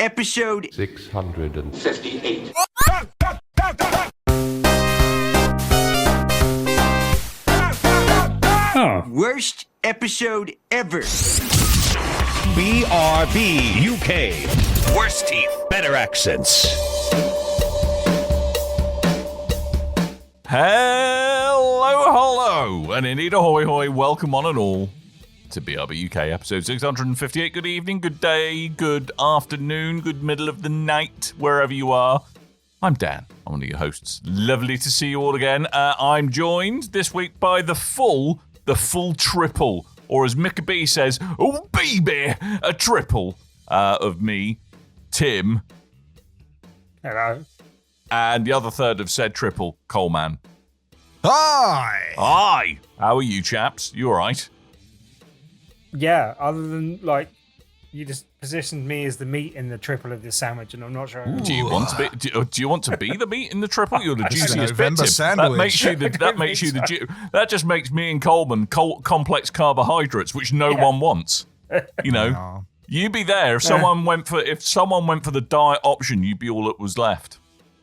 episode 658. Worst episode ever. BRB UK. Worse teeth, better accents. Hello, and indeed ahoy hoy, welcome on and all to BRB UK episode 658. Good evening, good day, good afternoon, good middle of the night, wherever you are. I'm Dan, I'm one of your hosts. Lovely to see you all again. I'm joined this week by the full triple, or as Micah B says, oh baby, a triple of me, Tim. Hello. And the other third of said triple, Coleman. Hi! Hi! How are you chaps? You alright? Yeah, other than, you just positioned me as the meat in the triple of this sandwich, and I'm not sure. Do you want to be? Do you want to be the meat in the triple? You're the juiciest bit. November sandwich. That just makes me and Coleman complex carbohydrates, which no one wants. You know, No. you'd be there if someone went for the diet option. You'd be all that was left.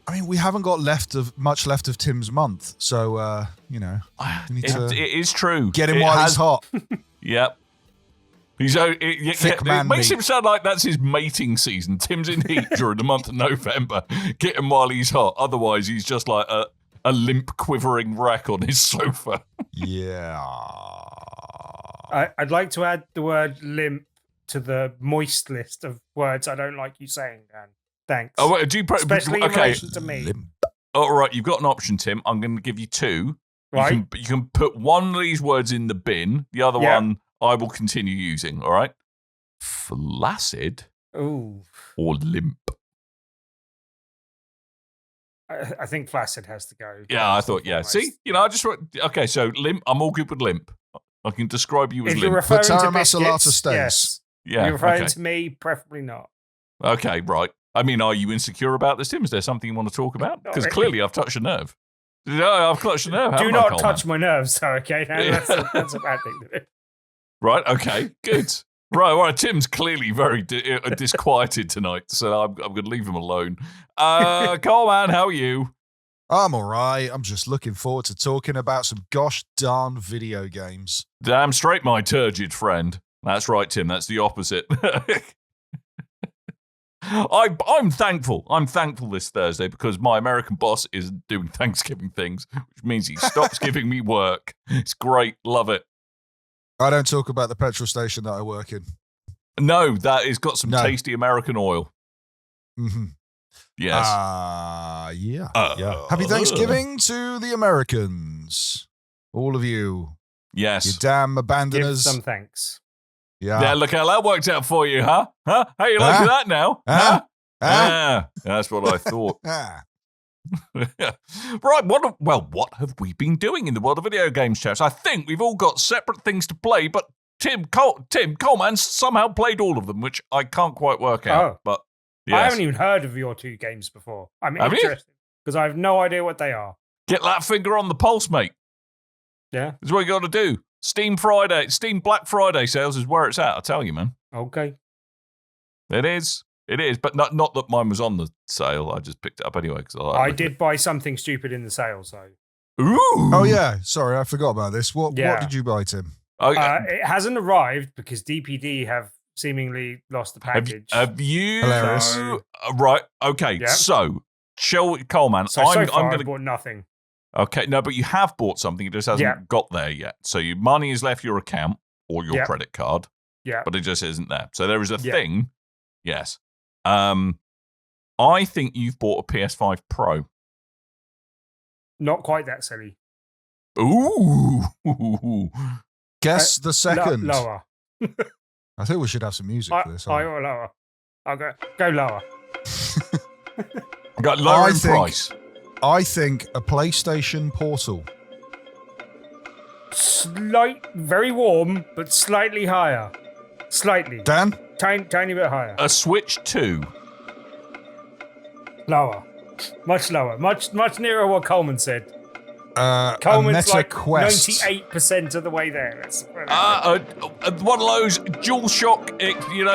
I mean, we haven't got much left of Tim's month, so we need to It is true. get him while he's hot. Yep. Thick man it makes meat. him sound like that's his mating season. Tim's in heat during the month of November. Get him while he's hot. Otherwise, he's just like a limp, quivering wreck on his sofa. Yeah. I'd like to add the word limp to the moist list of words I don't like you saying, Dan. Thanks. Oh, wait, do you Especially in relation to me. Limp. All right, you've got an option, Tim. I'm going to give you two. Right? You can put one of these words in the bin. The other one I will continue using. All right. Flaccid Ooh. or limp. I think flaccid has to go. Yeah, I thought. Yeah. See, I just okay. So limp. I'm all good with limp. I can describe you as If you're limp. referring But to Tara Masalata biscuits, stays. yes. Yeah. You're referring okay. to me, preferably not. Okay, right. I mean, are you insecure about this, Tim? Is there something you want to talk about? Because really. clearly I've touched a nerve. No, I've touched a nerve. Do haven't I, not Coleman? touch my nerves, though, okay? That's a bad thing to do. Right, okay, good. Right, Tim's clearly very disquieted tonight, so I'm going to leave him alone. Coleman, how are you? I'm all right. I'm just looking forward to talking about some gosh darn video games. Damn straight, my turgid friend. That's right, Tim, that's the opposite. I'm thankful. I'm thankful this Thursday because my American boss is doing Thanksgiving things, which means he stops giving me work. It's great. Love it. I don't talk about the petrol station that I work in. No, that has got some No. tasty American oil. Mm-hmm. Yes. Yeah. Happy Thanksgiving to the Americans. All of you. Yes. You damn Give abandoners. some thanks. Yeah, look how that worked out for you, huh? Huh? How you like that now? Huh? Yeah, that's what I thought. Ah. Right, what have we been doing in the world of video games, chaps? I think we've all got separate things to play, but Tim Coleman somehow played all of them, which I can't quite work out. Oh. But I yes. haven't even heard of your two games before. I'm Have you? interested because I have no idea what they are. Get that finger on the pulse, mate. Yeah. That's what you got to do. Steam Black Friday sales is where it's at, I tell you, man. Okay. It is, but not that mine was on the sale. I just picked it up anyway. Cause I did buy something stupid in the sale, so. Ooh. Oh, yeah. Sorry, I forgot about this. What Yeah. did you buy, Tim? It hasn't arrived because DPD have seemingly lost the package. Have you? Hilarious. Right. Okay. Yep. So, Coleman, so far, I'm going I to. bought nothing. Okay. No, but you have bought something. It just hasn't Yeah. got there yet. So your money has left your account or your Yep. credit card. Yeah. But it just isn't there. So there is a Yeah. thing. Yes. I think you've bought a PS5 Pro. Not quite that silly. Ooh. Guess the second. Lower. I think we should have some music for this. I or lower. I'll go lower. Got lower I in think- price. I think a PlayStation Portal. Very warm, but slightly higher. Slightly. Dan? Tiny bit higher. A Switch 2. Lower. Much lower. Much nearer what Coleman said. A Coleman's Meta like Quest. 98% of the way there. That's One of those DualShock,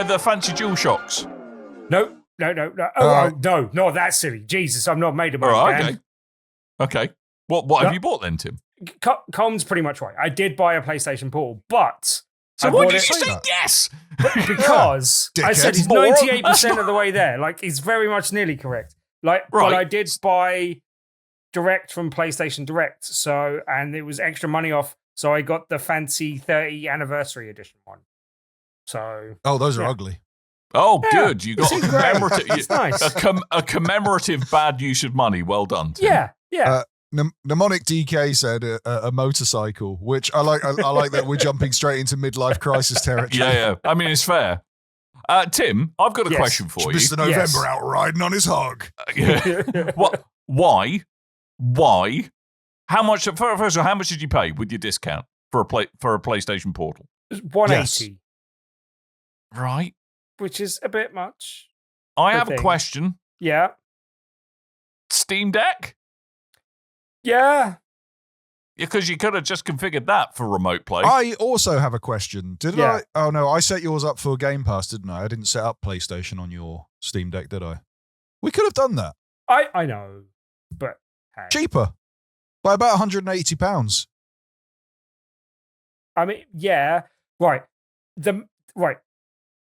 the fancy DualShocks. Nope. No. No, not that silly. Jesus, I'm not made of money, All right, Dan. okay. What have you bought then, Tim? Coleman's pretty much right. I did buy a PlayStation Portal, but So I why bought did it you say yes? because I said he's Moron. 98% of the way there. Like, he's very much nearly correct. Like, Right. but I did buy direct from PlayStation Direct, and it was extra money off, so I got the fancy 30 anniversary edition one. So those are ugly. Oh, Yeah, good. You got a it's great. commemorative, It's nice. a commemorative bad use of money. Well done, Tim. Yeah. Mnemonic DK said a motorcycle, which I like. I like that we're jumping straight into midlife crisis territory. Yeah. I mean, it's fair. Tim, I've got a Yes. question for you. Mr. November out riding on his hog. What? Why? How much? First of all, how much did you pay with your discount for a PlayStation Portal? 180, Right. which is a bit much. I Good have a thing. question. Yeah. Steam Deck? Yeah. Because you could have just configured that for remote play. I also have a question. Did Yeah. I? Oh no, I set yours up for Game Pass, didn't I? I didn't set up PlayStation on your Steam Deck, did I? We could have done that I know, but hey. cheaper by about £180. I mean, yeah, right.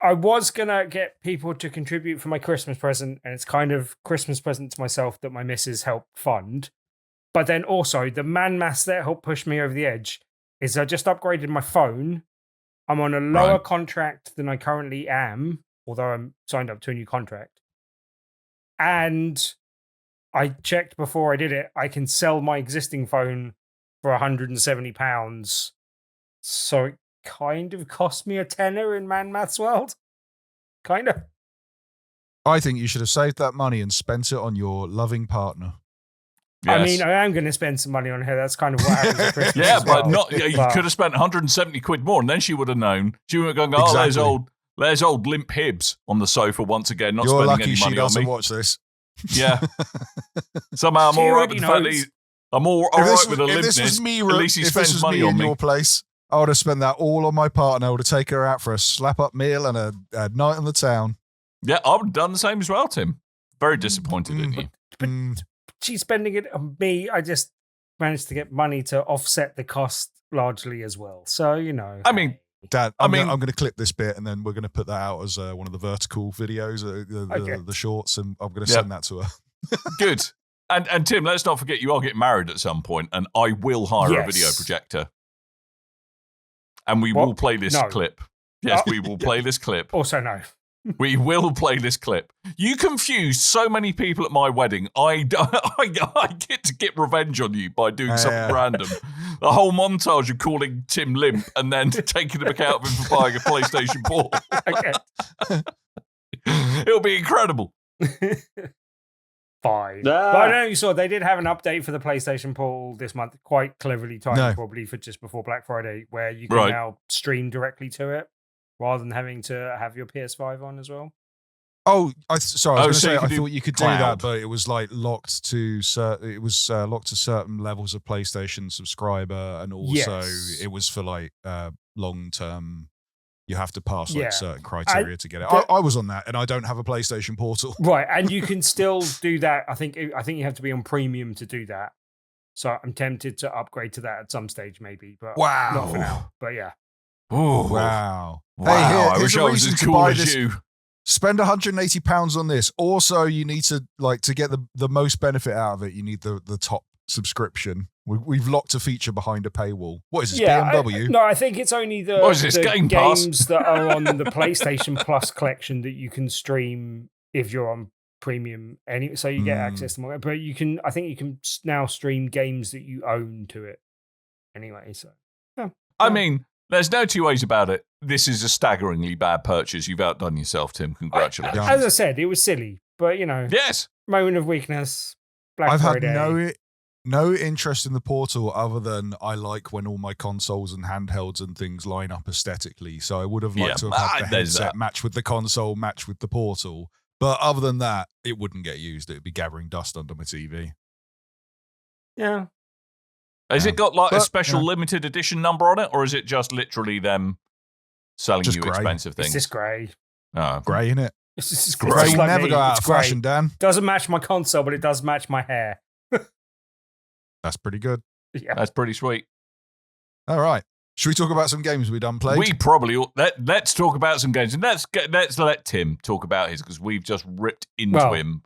I was gonna get people to contribute for my Christmas present, and it's kind of Christmas present to myself that my missus helped fund. But then also the man mass that helped push me over the edge is I just upgraded my phone. I'm on a lower Right. contract than I currently am, although I'm signed up to a new contract. And I checked before I did it. I can sell my existing phone for £170. So it kind of cost me a tenner in Man Maths World. Kind of. I think you should have saved that money and spent it on your loving partner. I Yes. mean, I am going to spend some money on her. That's kind of what happens at Christmas. Yeah, as but well. not. You But- could have spent 170 quid more, and then she would have known. She would have gone, "Oh, Exactly. there's old limp Hibbs on the sofa once again, not You're spending lucky any she money on doesn't me." watch this. Yeah. Somehow I'm She all right already with the fact that knows. I'm all If this right with the was- if this limpness. was me, At least he if this spends was money me on in me. your place, I would have spent that all on my partner. I would have taken her out for a slap-up meal and a night on the town. Yeah, I would have done the same as well, Tim. Very disappointed in you. Mm. She's spending it on me. I just managed to get money to offset the cost largely as well. So, you know. I mean, Dad, I I'm mean- going to clip this bit and then we're going to put that out as one of the vertical videos, Okay. the shorts, and I'm going to Yeah. send that to her. Good. And Tim, let's not forget you are getting married at some point, and I will hire a Yes. video projector. And we What? will play this No. clip. Yes, we will play this clip. Also, no. We will play this clip. You confused so many people at my wedding. I get to get revenge on you by doing something random. A whole montage of calling Tim limp and then taking the mick out of him for buying a PlayStation Portal. Okay. It'll be incredible. Fine. But I don't know if you saw, they did have an update for the PlayStation Portal this month, quite cleverly timed, No. probably for just before Black Friday, where you can Right. now stream directly to it rather than having to have your PS5 on as well. Oh, sorry. I Oh, was so going you to say, I could do thought you could cloud. do that, but it was like locked to locked to certain levels of PlayStation subscriber, and also Yes. it was for like long term. You have to pass like Yeah. certain criteria to get it. the- I was on that, and I don't have a PlayStation Portal. Right, and you can still do that. I think you have to be on premium to do that. So I'm tempted to upgrade to that at some stage, maybe, but Wow. not for now. But yeah, Ooh. Wow. Wow. Hey, I here's wish a I was reason as to cool buy as this. you. Spend £180 on this. Also, you need to to get the most benefit out of it. You need the top subscription. We've locked a feature behind a paywall. What is this, BMW? No, I think it's only the, What is this, the Game Pass? games that are on the PlayStation Plus collection that you can stream if you're on premium. So you get access to more. But you can, I think you can now stream games that you own to it. Anyway, so I mean, there's no two ways about it. This is a staggeringly bad purchase. You've outdone yourself, Tim. Congratulations. as I said, it was silly, but you know, Yes. moment of weakness. Black I've Friday. had no interest in the Portal other than I like when all my consoles and handhelds and things line up aesthetically. So I would have liked to have had the there's headset that. match with the console, match with the Portal. But other than that, it wouldn't get used. It would be gathering dust under my TV. Yeah. Has it got like a But, special yeah. limited edition number on it, or is it just literally them selling Just you grey. expensive It's things? this grey. Oh. Grey, innit? It's great. Grey will like never me. go out It's of great. fashion, Dan. Doesn't match my console, but it does match my hair. That's pretty good. Yeah. That's pretty sweet. All right. Should we talk about some games we done played? We probably let's talk about some games, and let's let Tim talk about his, because we've just ripped into him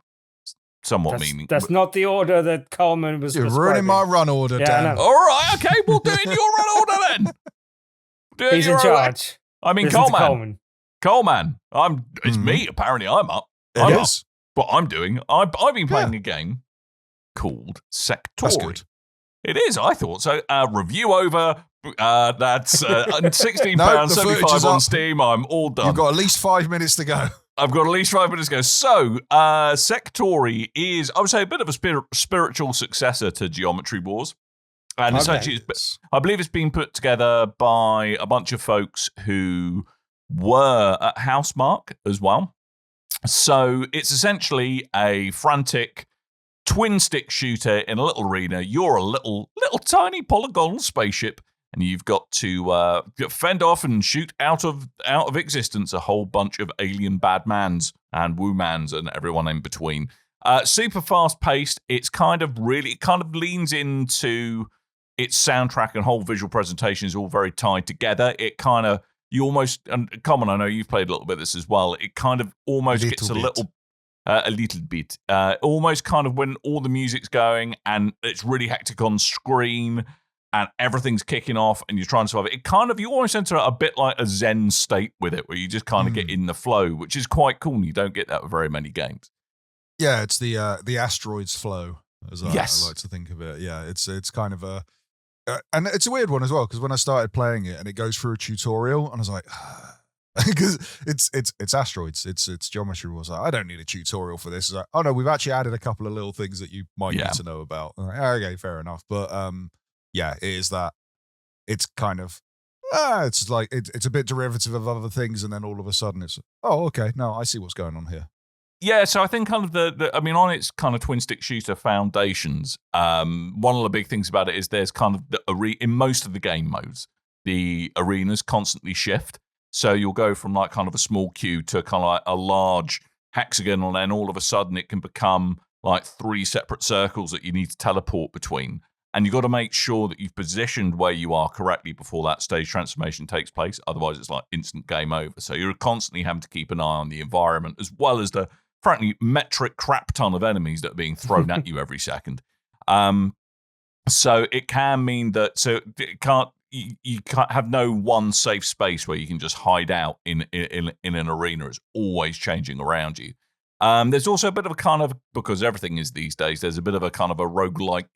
somewhat meaning. That's not the order that Coleman was. You're ruining my run order, Yeah, Dan. I know. All right, okay, we'll do it in your run order then. He's in charge. I mean, Listen to Coleman. It's me. Apparently, I'm up. It is. What I'm doing. I've been playing a game called Sektori. That's good. It is. I thought so. Review over. That's £16.75 the footage is on up. Steam. I'm all done. You've got at least 5 minutes to go. I've got at least 5 minutes to go. So, Sektori is, I would say, a bit of a spiritual successor to Geometry Wars. And essentially, I believe it's been put together by a bunch of folks who were at Housemarque as well. So, it's essentially a frantic twin-stick shooter in a little arena. You're a little tiny polygonal spaceship, and you've got to fend off and shoot out of existence a whole bunch of alien badmans and woomans and everyone in between. Super fast-paced. It kind of leans into its soundtrack and whole visual presentation is all very tied together. It kind of, you almost, and Coleman, I know you've played a little bit of this as well, it kind of almost gets a little bit, almost kind of when all the music's going and it's really hectic on screen and everything's kicking off and you're trying to survive it. It kind of, you almost enter a bit like a Zen state with it, where you just kind of get in the flow, which is quite cool. And you don't get that with very many games. Yeah, it's the asteroids flow, as I like to think of it. Yeah, it's kind of a, and it's a weird one as well, because when I started playing it and it goes through a tutorial, and I was like, because it's asteroids, it's Geometry Wars. I don't need a tutorial for this. It's like, oh no, we've actually added a couple of little things that you might need to know about. I'm like, okay, fair enough. But yeah, it is that. It's kind of, it's like it's a bit derivative of other things, and then all of a sudden it's, oh okay, no, I see what's going on here. Yeah, so I think kind of on its kind of twin stick shooter foundations, one of the big things about it is there's kind of in most of the game modes, the arenas constantly shift. So you'll go from like kind of a small queue to kind of like a large hexagon, and then all of a sudden it can become like 3 separate circles that you need to teleport between. And you've got to make sure that you've positioned where you are correctly before that stage transformation takes place. Otherwise, it's like instant game over. So you're constantly having to keep an eye on the environment, as well as the, frankly, metric crap ton of enemies that are being thrown at you every second. So it can mean that, so it can't, you can't have no one safe space where you can just hide out in an arena. It's always changing around you. There's also a bit of a kind of, because everything is these days, there's a bit of a kind of a roguelike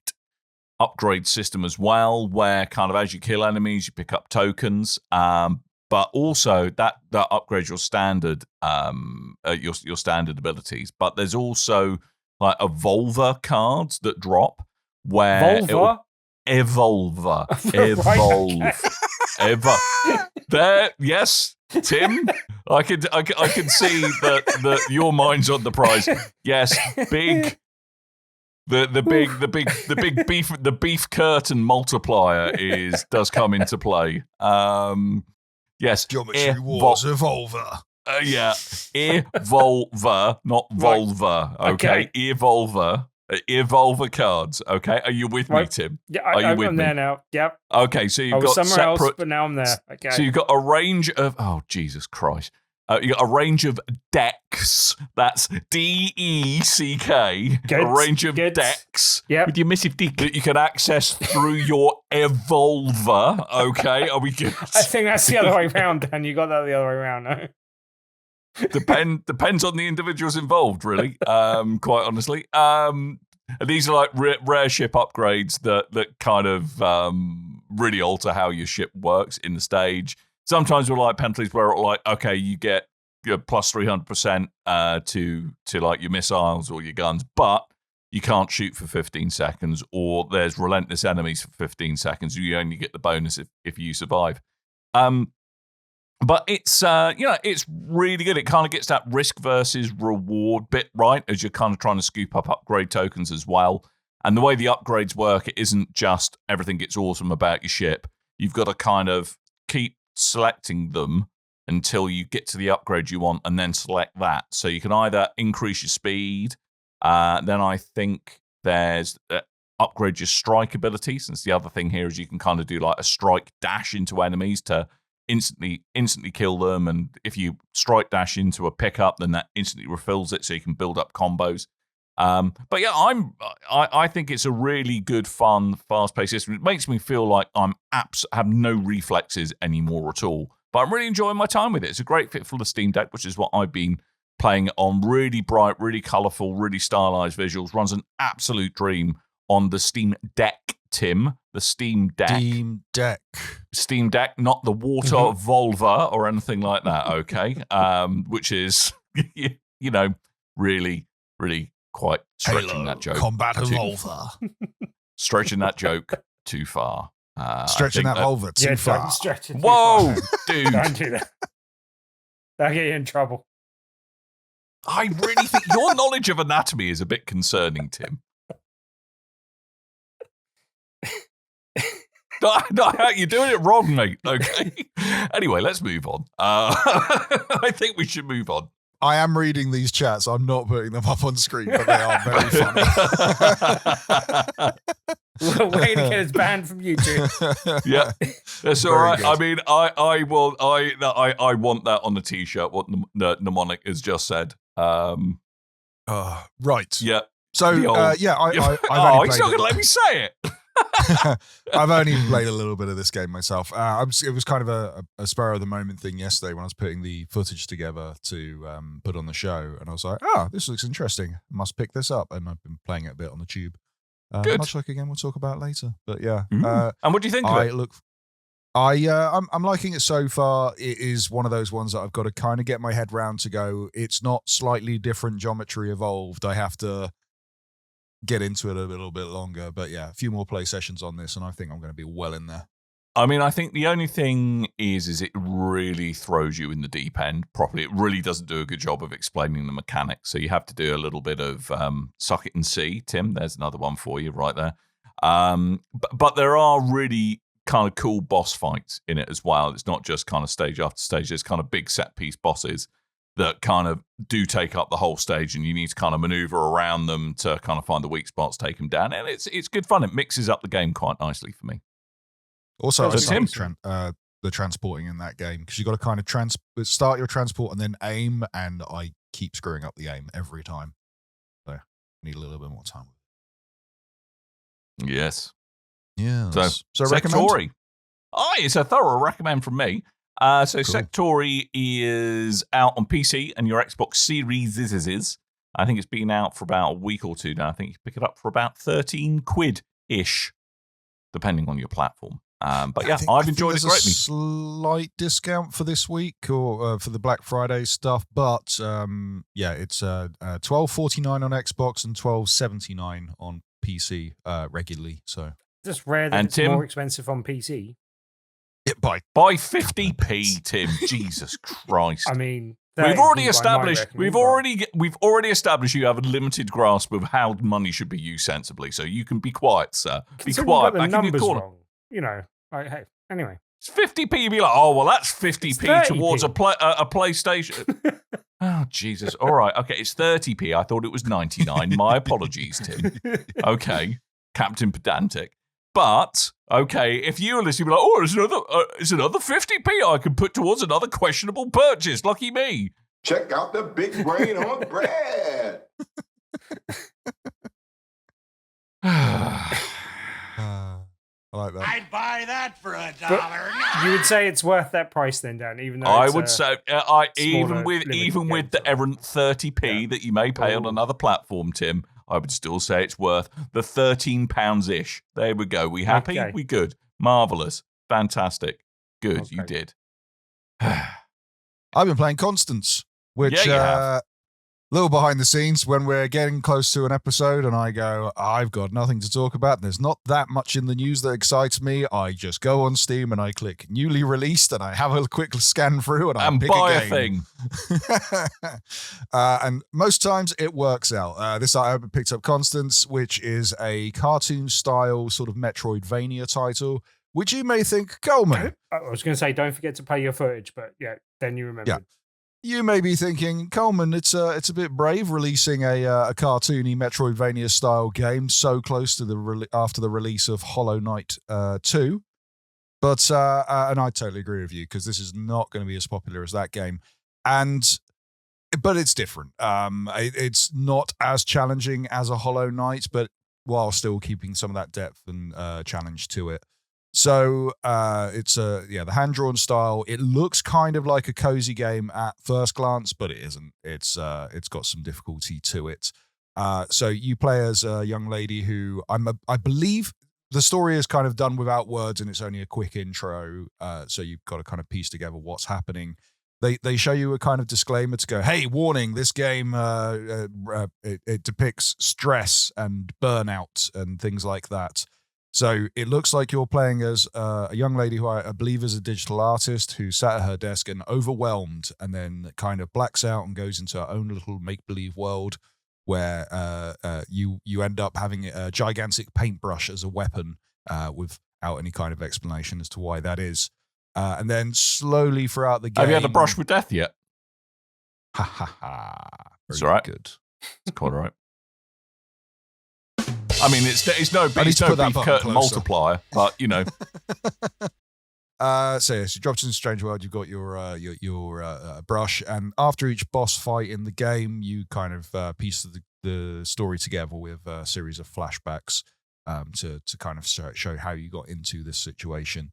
upgrade system as well, where kind of as you kill enemies, you pick up tokens, but also that upgrades your standard your standard abilities. But there's also like evolver cards that drop where evolve. There, yes, Tim. I can see that your mind's on the prize. Yes, big. The beef curtain multiplier does come into play. Yes, Geometry Wars Evolver. Yeah, Evolver, not Volver. Okay, Evolver cards. Okay, are you with me, Tim? Yeah, I'm there now. Yep. Okay, so you've got somewhere else, separate, but now I'm there. Okay. So you've got a range of, oh Jesus Christ. You got a range of decks. That's DECK. A range of decks with your missive dick that you can access through your Evolver. Okay, are we good? I think that's the other way around, Dan. You got that the other way around, no? Depends on the individuals involved, really. Quite honestly, these are like rare ship upgrades that kind of really alter how your ship works in the stage. Sometimes we're like penalties where it's like, okay, you get your plus 300% to like your missiles or your guns, but you can't shoot for 15 seconds, or there's relentless enemies for 15 seconds. You only get the bonus if you survive. But it's it's really good. It kind of gets that risk versus reward bit right as you're kind of trying to scoop up upgrade tokens as well. And the way the upgrades work, it isn't just everything gets awesome about your ship. You've got to kind of keep selecting them until you get to the upgrade you want and then select that. So you can either increase your speed, then I think there's upgrade your strike ability, since the other thing here is you can kind of do like a strike dash into enemies to instantly kill them, and if you strike dash into a pickup, then that instantly refills it so you can build up combos. But yeah, I think it's a really good, fun, fast-paced system. It makes me feel like have no reflexes anymore at all. But I'm really enjoying my time with it. It's a great fit for the Steam Deck, which is what I've been playing it on. Really bright, really colourful, really stylized visuals. Runs an absolute dream on the Steam Deck, Tim. The Steam Deck. Steam Deck, not the water Volva or anything like that, okay? Which is, really, really quite stretching that joke. Combat Volva. Stretching that joke too far. Stretching that vulva too far. Don't stretch it too Whoa, far. dude. Don't do that. That'll get you in trouble. I really think your knowledge of anatomy is a bit concerning, Tim. No, you're doing it wrong, mate. Okay. Anyway, let's move on. I think we should move on. I am reading these chats. I'm not putting them up on screen, but they are very funny. Way to get us banned from YouTube. Yeah, that's all right. Good. I mean, I want that on the t-shirt. What Mnemonic has just said. Right. Yeah. So he's not going to let me say it. I've only played a little bit of this game myself. It was kind of a spur of the moment thing yesterday when I was putting the footage together to put on the show, and I was like, this looks interesting. I must pick this up, and I've been playing it a bit on the tube. Good. Much like a game we'll talk about later. But yeah. And what do you think of it? I'm liking it so far. It is one of those ones that I've got to kind of get my head round to go, it's not slightly different geometry evolved. I have to get into it a little bit longer. But yeah, a few more play sessions on this, and I think I'm going to be well in there. I mean, I think the only thing is it really throws you in the deep end properly. It really doesn't do a good job of explaining the mechanics. So you have to do a little bit of suck it and see. Tim, there's another one for you right there. But there are really kind of cool boss fights in it as well. It's not just kind of stage after stage. There's kind of big set piece bosses that kind of do take up the whole stage, and you need to kind of maneuver around them to kind of find the weak spots, take them down. And it's good fun. It mixes up the game quite nicely for me. Also, I like the transporting in that game, because you've got to kind of start your transport and then aim, and I keep screwing up the aim every time. So I need a little bit more time. Yes. Yeah. So Sektori. It's a thorough recommend from me. Cool. Sektori is out on PC and your Xbox Series. I think it's been out for about a week or two now. I think you can pick it up for about 13 quid-ish, depending on your platform. But yeah, I've enjoyed it greatly. A slight discount for this week or for the Black Friday stuff, but it's $12.49 on Xbox and $12.79 on PC regularly. So just rare that it's more expensive on PC. By 50p, Tim. Jesus Christ! I mean, we've already established you have a limited grasp of how money should be used sensibly. So you can be quiet, sir. Be quiet. The numbers wrong. Hey, anyway. It's 50p. You'd be like, oh well, that's 50p towards a PlayStation. Oh Jesus! All right, okay, it's 30p. I thought it was 99. My apologies, Tim. Okay, Captain Pedantic. But okay, if you were listening, you'd be like, it's another 50p I can put towards another questionable purchase. Lucky me. Check out the big brain on bread. I like that. I'd buy that for $1. You would say it's worth that price then, Dan, even though I would say even with the errant 30p that you may pay on another platform, Tim, I would still say it's worth the £13-ish. There we go. We happy? Okay. We good. Marvellous. Fantastic. Good. Okay. You did. I've been playing Constance, which little behind the scenes when we're getting close to an episode and I go, I've got nothing to talk about. There's not that much in the news that excites me. I just go on Steam and I click newly released and I have a quick scan through and I pick buy a thing. And most times it works out. This I picked up Constance, which is a cartoon style sort of Metroidvania title, which you may think, Coleman. I was going to say, don't forget to play your footage, but yeah, then you remember. Yeah. You may be thinking, Coleman, it's a bit brave releasing a cartoony Metroidvania style game so close to after the release of Hollow Knight 2. But and I totally agree with you, because this is not going to be as popular as that game, but it's different. It's not as challenging as a Hollow Knight, but while still keeping some of that depth and challenge to it. So it's the hand-drawn style. It looks kind of like a cozy game at first glance, but it isn't. It's got some difficulty to it. So you play as a young lady who I believe the story is kind of done without words, and it's only a quick intro. So you've got to kind of piece together what's happening. They show you a kind of disclaimer to go, hey, warning, this game it depicts stress and burnout and things like that. So it looks like you're playing as a young lady who I believe is a digital artist who sat at her desk and overwhelmed, and then kind of blacks out and goes into her own little make-believe world where you end up having a gigantic paintbrush as a weapon without any kind of explanation as to why that is. And then slowly throughout the game... Have you had a brush with death yet? Ha ha ha. It's all right. Good. It's quite all right. I mean, it's no beef curtain multiplier, but you know. So yes, you dropped into Strange World. You've got your brush, and after each boss fight in the game, you kind of piece the story together with a series of flashbacks to kind of show how you got into this situation.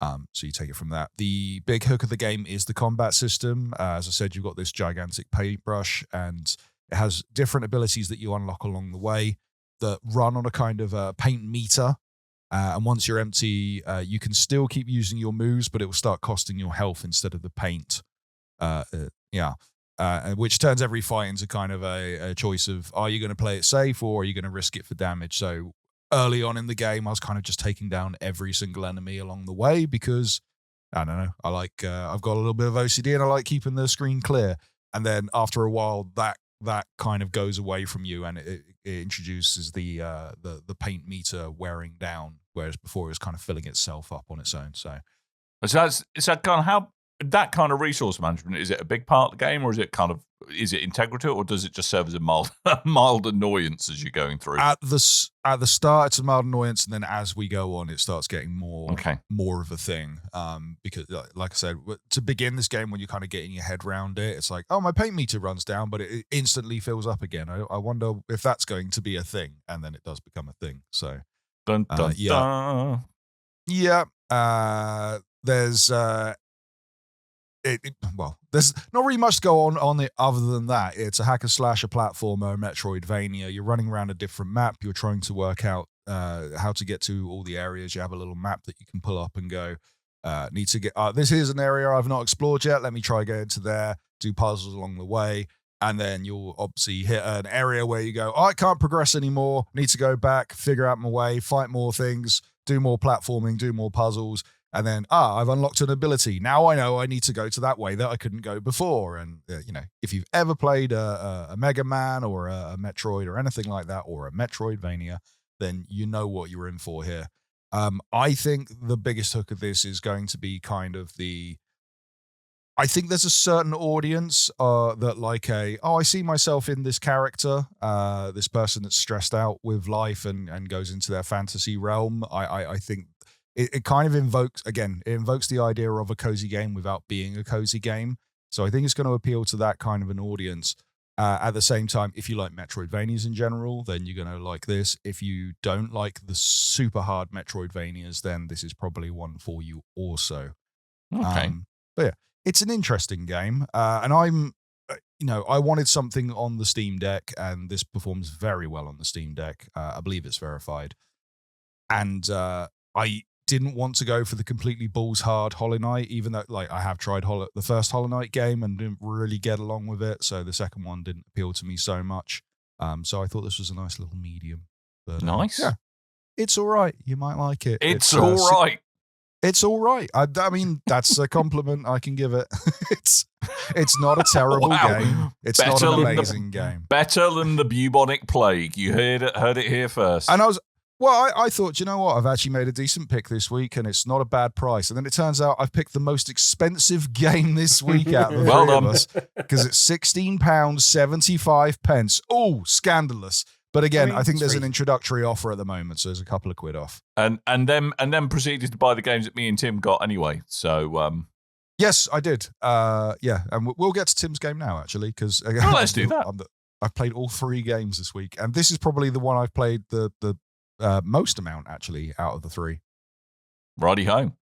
So you take it from that. The big hook of the game is the combat system. As I said, you've got this gigantic paintbrush, and it has different abilities that you unlock along the way that run on a kind of paint meter. And once you're empty, you can still keep using your moves, but it will start costing your health instead of the paint. Which turns every fight into kind of a choice of, are you going to play it safe or are you going to risk it for damage? So early on in the game, I was kind of just taking down every single enemy along the way because, I don't know, I've got a little bit of OCD and I like keeping the screen clear. And then after a while, that kind of goes away from you, and it introduces the paint meter wearing down, whereas before it was kind of filling itself up on its own. So is that kind of how that kind of resource management, is it a big part of the game, or is it integral to it, or does it just serve as a mild annoyance as you're going through? At the start, it's a mild annoyance, and then as we go on, it starts getting more of a thing. Because, like I said, to begin this game, when you're kind of getting your head around it, it's like, oh, my paint meter runs down, but it instantly fills up again. I wonder if that's going to be a thing, and then it does become a thing. So, dun, dun, dun. There's there's not really much to go on it other than that. It's a hack and slash, a platformer, a Metroidvania. You're running around a different map. You're trying to work out how to get to all the areas. You have a little map that you can pull up and go, need to get, this is an area I've not explored yet. Let me try get into there, do puzzles along the way. And then you'll obviously hit an area where you go, I can't progress anymore. Need to go back, figure out my way, fight more things, do more platforming, do more puzzles. And then, I've unlocked an ability. Now I know I need to go to that way that I couldn't go before. And, if you've ever played a Mega Man or a Metroid or anything like that, or a Metroidvania, then you know what you're in for here. I think the biggest hook of this is going to be kind of I think there's a certain audience that I see myself in this character, this person that's stressed out with life and goes into their fantasy realm. I think it kind of invokes the idea of a cozy game without being a cozy game. So I think it's going to appeal to that kind of an audience. At the same time, if you like Metroidvanias in general, then you're going to like this. If you don't like the super hard Metroidvanias, then this is probably one for you also. Okay. But yeah, it's an interesting game. And I wanted something on the Steam Deck, and this performs very well on the Steam Deck. I believe it's verified. And I didn't want to go for the completely balls hard Hollow Knight, even though I have tried the first Hollow Knight game and didn't really get along with it. So the second one didn't appeal to me so much. So I thought this was a nice little medium. But, nice. Yeah, it's all right. You might like it. It's all right. It's all right. I mean, that's a compliment I can give it. It's not a terrible game. It's not an amazing game. Better than the bubonic plague. You heard it here first. And Well, I thought, you know what? I've actually made a decent pick this week, and it's not a bad price. And then it turns out I've picked the most expensive game this week out of the Well three of done. us, because it's £16.75. Oh, scandalous! But again, I think there's an introductory offer at the moment, so there's a couple of quid off. And then proceeded to buy the games that me and Tim got anyway. So yes, I did. Yeah, and we'll get to Tim's game now, actually, because let's do that. I've played all 3 games this week, and this is probably the one I've played the most amount, actually, out of the 3. Righty home.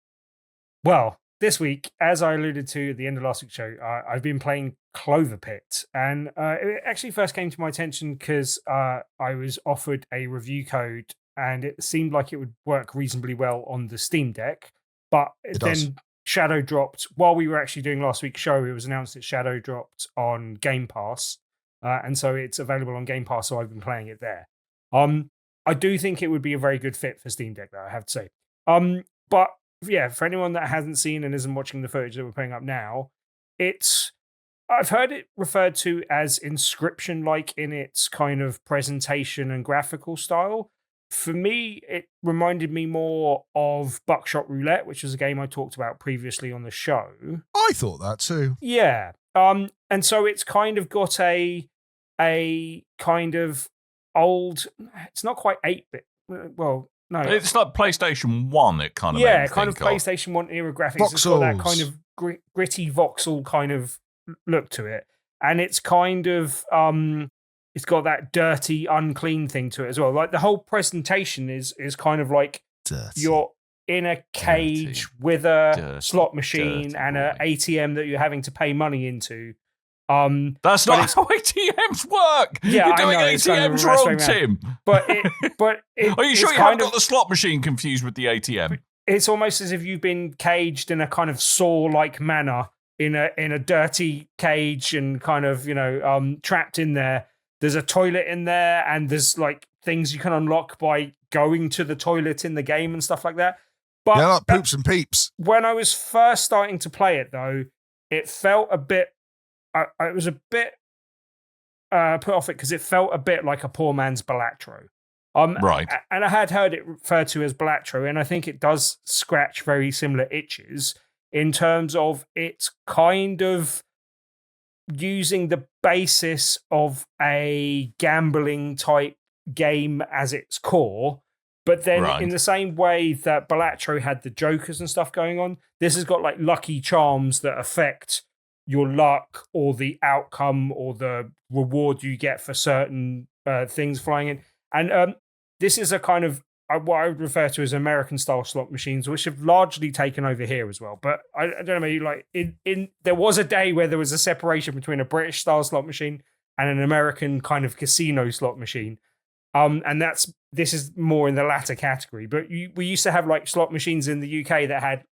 Well, this week, as I alluded to at the end of last week's show, I've been playing CloverPit, and it actually first came to my attention because I was offered a review code, and it seemed like it would work reasonably well on the Steam Deck, but then Shadow dropped while we were actually doing last week's show. It was announced that Shadow dropped on Game Pass, and so it's available on Game Pass. So I've been playing it there. I do think it would be a very good fit for Steam Deck, though, I have to say. But yeah, for anyone that hasn't seen and isn't watching the footage that we're putting up now, I've heard it referred to as Inscription-like in its kind of presentation and graphical style. For me, it reminded me more of Buckshot Roulette, which was a game I talked about previously on the show. I thought that too. Yeah. And so it's kind of got a kind of old, it's not quite 8-bit. Well, no. It's like PlayStation 1, it kind of PlayStation 1 era graphics. It's got that kind of gritty voxel kind of look to it. And it's kind of, it's got that dirty, unclean thing to it as well. Like the whole presentation is kind of like you're in a cage with a slot machine and an ATM that you're having to pay money into. That's not how ATMs work. Yeah, you're doing ATMs kind of wrong, Tim. But are you sure you haven't got the slot machine confused with the ATM? It's almost as if you've been caged in a kind of Saw-like manner in a dirty cage and kind of trapped in there. There's a toilet in there, and there's like things you can unlock by going to the toilet in the game and stuff like that. But like poops and peeps. When I was first starting to play it, though, it felt a bit. I was a bit put off it because it felt a bit like a poor man's Balatro. Right. And I had heard it referred to as Balatro, and I think it does scratch very similar itches in terms of it's kind of using the basis of a gambling type game as its core. But then in the same way that Balatro had the jokers and stuff going on, this has got like lucky charms that affect your luck or the outcome or the reward you get for certain things flying in. And this is a kind of what I would refer to as American-style slot machines, which have largely taken over here as well. But I don't know, maybe like there was a day where there was a separation between a British-style slot machine and an American kind of casino slot machine. And this is more in the latter category. But we used to have like slot machines in the UK that had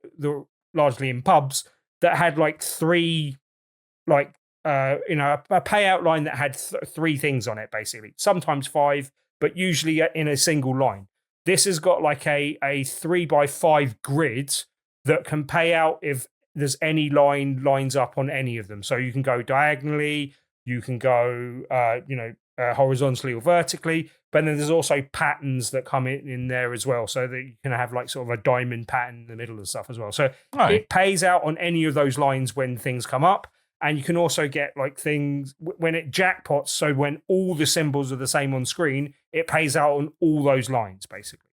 largely in pubs that had like 3 like a payout line that had 3 things on it, basically. Sometimes 5, but usually in a single line. This has got like a 3x5 grid that can pay out if there's any lines up on any of them. So you can go diagonally, you can go horizontally or vertically, but then there's also patterns that come in there as well, so that you can have like sort of a diamond pattern in the middle of stuff as well. So it pays out on any of those lines when things come up. And you can also get like things when it jackpots. So when all the symbols are the same on screen, it pays out on all those lines, basically.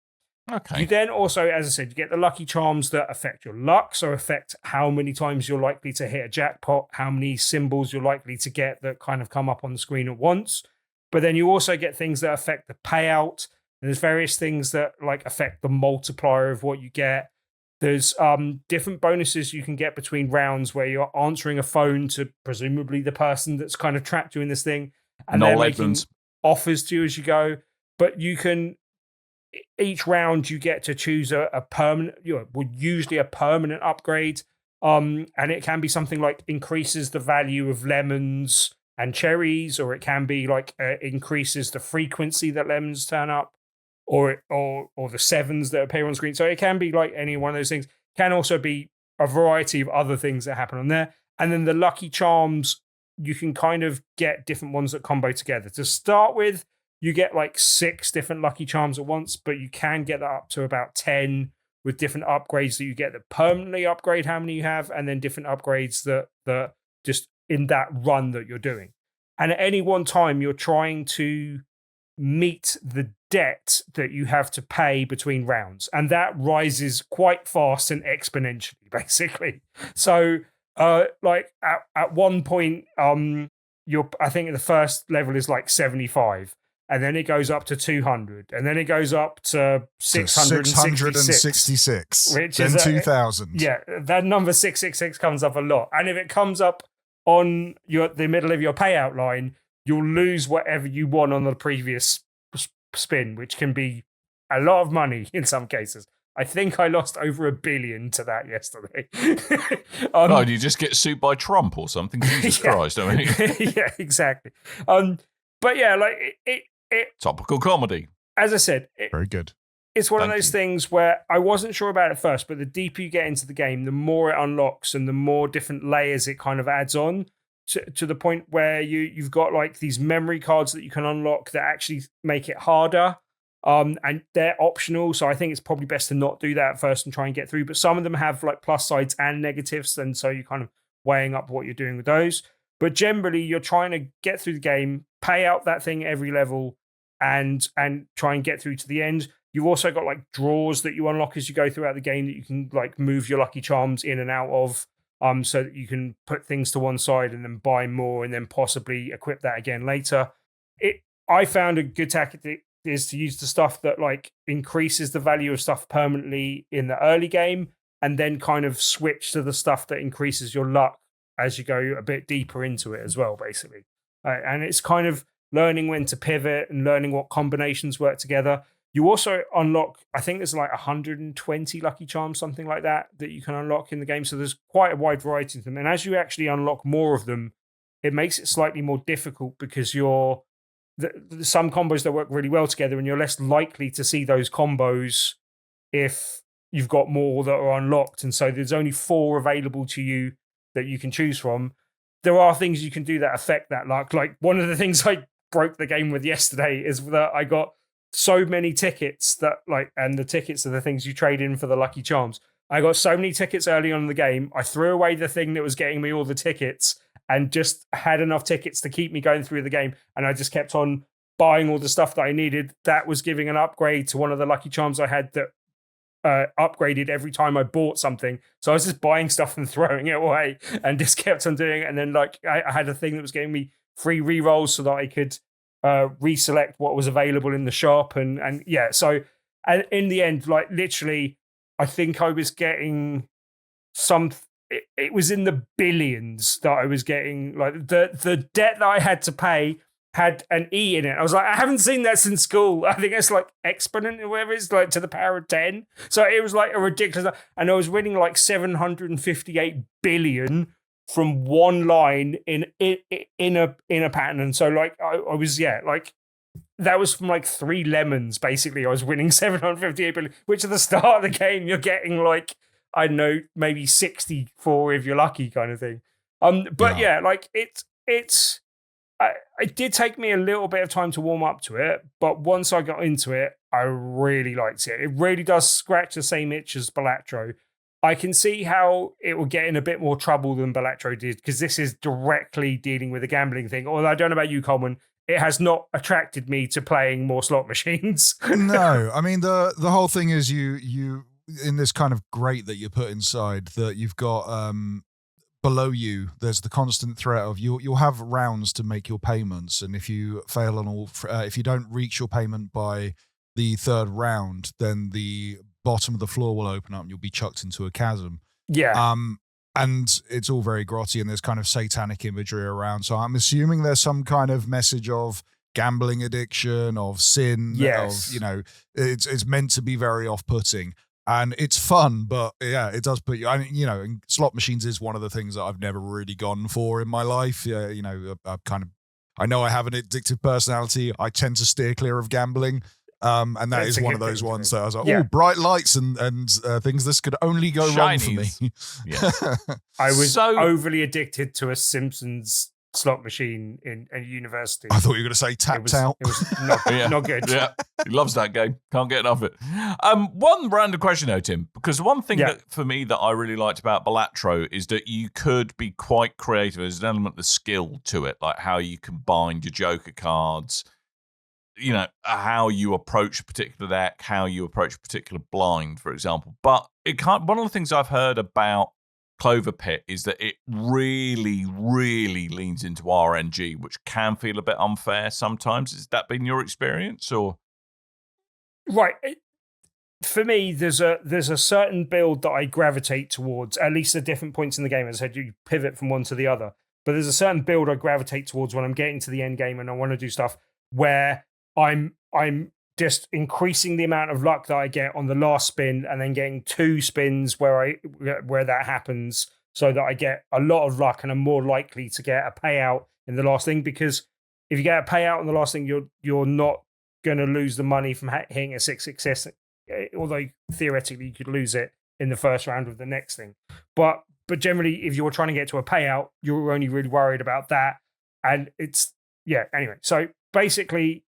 Okay. You then also, as I said, you get the lucky charms that affect your luck. So affect how many times you're likely to hit a jackpot, how many symbols you're likely to get that kind of come up on the screen at once. But then you also get things that affect the payout. And there's various things that like affect the multiplier of what you get. There's different bonuses you can get between rounds where you're answering a phone to presumably the person that's kind of trapped you in this thing. And they're making offers to you as you go. But you can, each round you get to choose a permanent, usually a permanent upgrade. And it can be something like increases the value of lemons and cherries, or it can be like increases the frequency that lemons turn up. Or the 7s that appear on screen. So it can be like any one of those things. Can also be a variety of other things that happen on there. And then the lucky charms, you can kind of get different ones that combo together. To start with, you get like 6 different lucky charms at once, but you can get that up to about 10 with different upgrades that you get that permanently upgrade how many you have, and then different upgrades that just in that run that you're doing. And at any one time, you're trying to meet the debt that you have to pay between rounds, and that rises quite fast and exponentially, basically. So, like at one point, I think the first level is like 75. And then it goes up to 200, and then it goes up to 666, which then is 2000. Yeah, that number 666 comes up a lot, and if it comes up on the middle of your payout line, you'll lose whatever you won on the previous spin, which can be a lot of money in some cases. I think I lost over $1 billion to that yesterday. Do you just get sued by Trump or something? Jesus Christ, I mean. Yeah, exactly. But yeah, like it topical comedy. As I said, very good. It's one of those things where I wasn't sure about it first, but the deeper you get into the game, the more it unlocks and the more different layers it kind of adds on to the point where you've got like these memory cards that you can unlock that actually make it harder. And they're optional, so I think it's probably best to not do that at first and try and get through. But some of them have like plus sides and negatives, and so you're kind of weighing up what you're doing with those. But generally, you're trying to get through the game, pay out that thing every level, and try and get through to the end. You've also got like drawers that you unlock as you go throughout the game that you can like move your lucky charms in and out of, so that you can put things to one side and then buy more and then possibly equip that again later. I found a good tactic is to use the stuff that like increases the value of stuff permanently in the early game, and then kind of switch to the stuff that increases your luck as you go a bit deeper into it as well, basically. And it's kind of learning when to pivot and learning what combinations work together. You also unlock, I think there's like 120 lucky charms, something like that you can unlock in the game. So there's quite a wide variety of them. And as you actually unlock more of them, it makes it slightly more difficult because some combos that work really well together, and you're less likely to see those combos if you've got more that are unlocked. And so there's only 4 available to you that you can choose from. There are things you can do that affect that luck. Like one of the things I broke the game with yesterday is that I got so many tickets that and the tickets are the things you trade in for the lucky charms. I got so many tickets early on in the game. I threw away the thing that was getting me all the tickets and just had enough tickets to keep me going through the game. And I just kept on buying all the stuff that I needed. That was giving an upgrade to one of the lucky charms I had that upgraded every time I bought something. So I was just buying stuff and throwing it away and just kept on doing it. And then I had a thing that was getting me free rerolls so that I could reselect what was available in the shop. And yeah, so and in the end, like literally, I think I was getting it was in the billions that I was getting. Like the debt that I had to pay had an E in it. I was like, I haven't seen that since school. I think it's like exponent or whatever it's like to the power of 10. So it was like a ridiculous, and I was winning like 758 billion from one line in a pattern. And so like I was, like that was from like 3 lemons, basically. I was winning 758 billion, which at the start of the game, you're getting like, I don't know, maybe 64 if you're lucky kind of thing. But yeah, like it did take me a little bit of time to warm up to it, but once I got into it, I really liked it. It really does scratch the same itch as Balatro. I can see how it will get in a bit more trouble than Balatro did, because this is directly dealing with a gambling thing. Although I don't know about you, Coleman, it has not attracted me to playing more slot machines. No, I mean, the whole thing is you in this kind of grate that you put inside, that you've got below you, there's the constant threat of you'll have rounds to make your payments, and if you fail on all, if you don't reach your payment by the 3rd round, then the bottom of the floor will open up and you'll be chucked into a chasm. Yeah. And it's all very grotty, and there's kind of satanic imagery around. So I'm assuming there's some kind of message of gambling addiction, of sin, yes. of, it's meant to be very off-putting. And it's fun, but yeah, it does put you. I mean, and slot machines is one of the things that I've never really gone for in my life. Yeah, I know I have an addictive personality. I tend to steer clear of gambling, and that is one of those ones that I was like, oh, bright lights and things. This could only go wrong for me. Yeah. I was overly addicted to a Simpsons slot machine in a university. I thought you were going to say tapped out. It was not good. Yeah, he loves that game. Can't get enough of it. One random question though, Tim, because one thing that for me that I really liked about Balatro is that you could be quite creative. There's an element of skill to it, like how you combine your Joker cards, how you approach a particular deck, how you approach a particular blind, for example. But one of the things I've heard about CloverPit is that it really, really leans into RNG, which can feel a bit unfair sometimes. Has that been your experience, or? Right. For me, there's a certain build that I gravitate towards, at least at different points in the game. As I said, you pivot from one to the other. But there's a certain build I gravitate towards when I'm getting to the end game and I want to do stuff where I'm just increasing the amount of luck that I get on the last spin and then getting 2 spins where that happens, so that I get a lot of luck and I'm more likely to get a payout in the last thing. Because if you get a payout in the last thing, you're not going to lose the money from hitting a 6 success, although theoretically you could lose it in the first round of the next thing. But generally, if you're trying to get to a payout, you're only really worried about that. And anyway. So basically,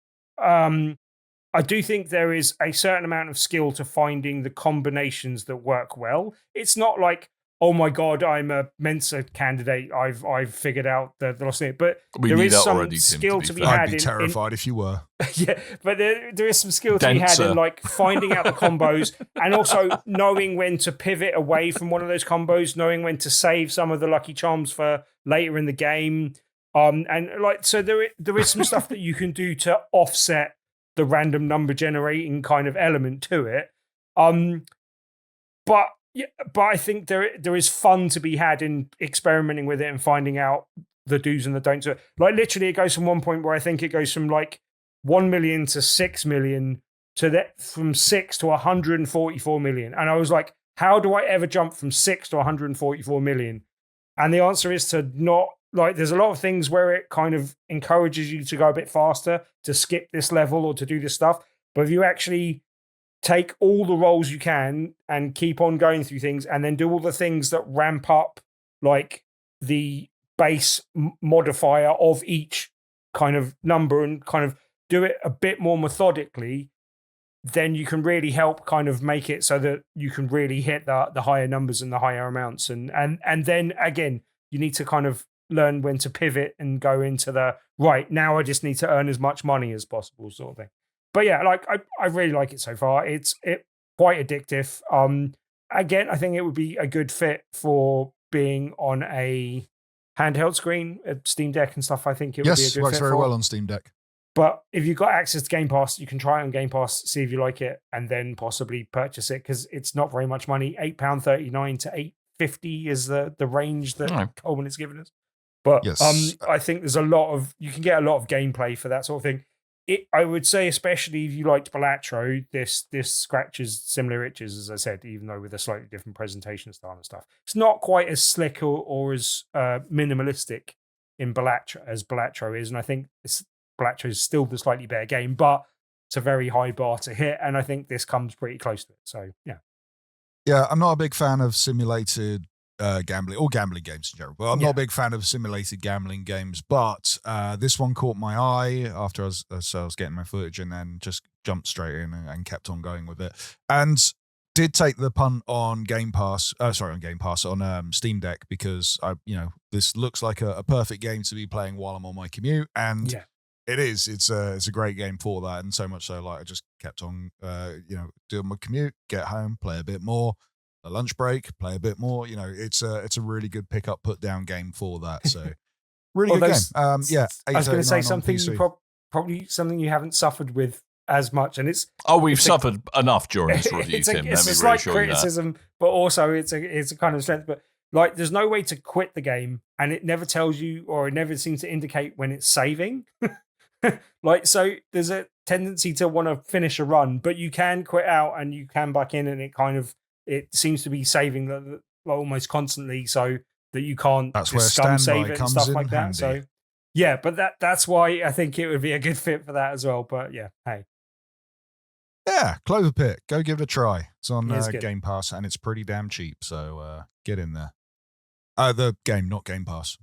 I do think there is a certain amount of skill to finding the combinations that work well. It's not like, oh my God, I'm a Mensa candidate. I've figured out the last thing. But there is some already, skill Tim, to be I'd had. be terrified if you were. Yeah, but there is some skill to be had in like finding out the combos and also knowing when to pivot away from one of those combos, knowing when to save some of the lucky charms for later in the game. And like, so there is some stuff that you can do to offset the random number generating kind of element to it. But I think there is fun to be had in experimenting with it and finding out the do's and the don'ts. Like literally it goes from one point where I think it goes from like 1 million to 6 million from 6 to 144 million. And I was like, how do I ever jump from 6 to 144 million? And the answer is to not, like, there's a lot of things where it kind of encourages you to go a bit faster, to skip this level or to do this stuff. But if you actually take all the rolls you can and keep on going through things and then do all the things that ramp up, like the base modifier of each kind of number and kind of do it a bit more methodically, then you can really help kind of make it so that you can really hit the higher numbers and the higher amounts. And then again, you need to kind of learn when to pivot and go into the right, now I just need to earn as much money as possible sort of thing. But yeah, like I really like it so far. It's quite addictive. Again, I think it would be a good fit for being on a handheld screen, a Steam Deck and stuff. I think it would be a good fit. Yes, works very well on Steam Deck. But if you've got access to Game Pass, you can try it on Game Pass, see if you like it, and then possibly purchase it, because it's not very much money. £8.39 to £8.50 is the range that Coleman has given us. But yes. I think there's you can get a lot of gameplay for that sort of thing. I would say, especially if you liked Balatro, this scratches similar itches, as I said, even though with a slightly different presentation style and stuff. It's not quite as slick or as minimalistic in Balatro as Balatro is, and I think Balatro is still the slightly better game, but it's a very high bar to hit, and I think this comes pretty close to it. So yeah. Yeah, I'm not a big fan of simulated gambling or gambling games in general, but I'm not a big fan of simulated gambling games. But this one caught my eye after I was getting my footage, and then just jumped straight in and kept on going with it. And did take the punt on Game Pass. On Steam Deck, because this looks like a perfect game to be playing while I'm on my commute, and it is. It's a great game for that, and so much so, like, I just kept on doing my commute, get home, play a bit more. A lunch break, play a bit more. It's a really good pick up, put down game for that. So really good game. I was going to say something probably something you haven't suffered with as much, and we've suffered enough during this review, Tim. It's a slight criticism, but also it's a kind of strength. But like, there's no way to quit the game, and it never tells you, or it never seems to indicate when it's saving. Like, so there's a tendency to want to finish a run, but you can quit out and you can back in, and it seems to be saving almost constantly, so that you can't just scum save it and stuff like that. Handy. So yeah, but that's why I think it would be a good fit for that as well. But yeah, hey. Yeah, CloverPit, go give it a try. It's on Game Pass, and it's pretty damn cheap, so get in there. The game, not Game Pass.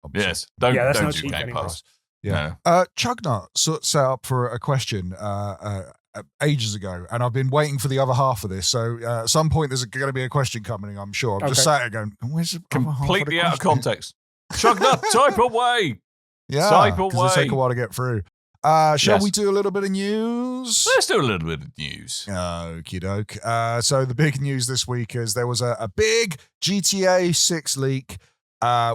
obviously. Yes, don't that's not do cheap Game anymore. Pass. Yeah. Chugnut set up for a question ages ago, and I've been waiting for the other half of this. So at some point, there's going to be a question coming, I'm sure. I'm just sat here going, where's the other half of the Completely out of question? context. Chugnut, type away. Yeah, type because away. it take a while to get through. Shall we do a little bit of news? Let's do a little bit of news. Okie doke. So the big news this week is there was a big GTA 6 leak,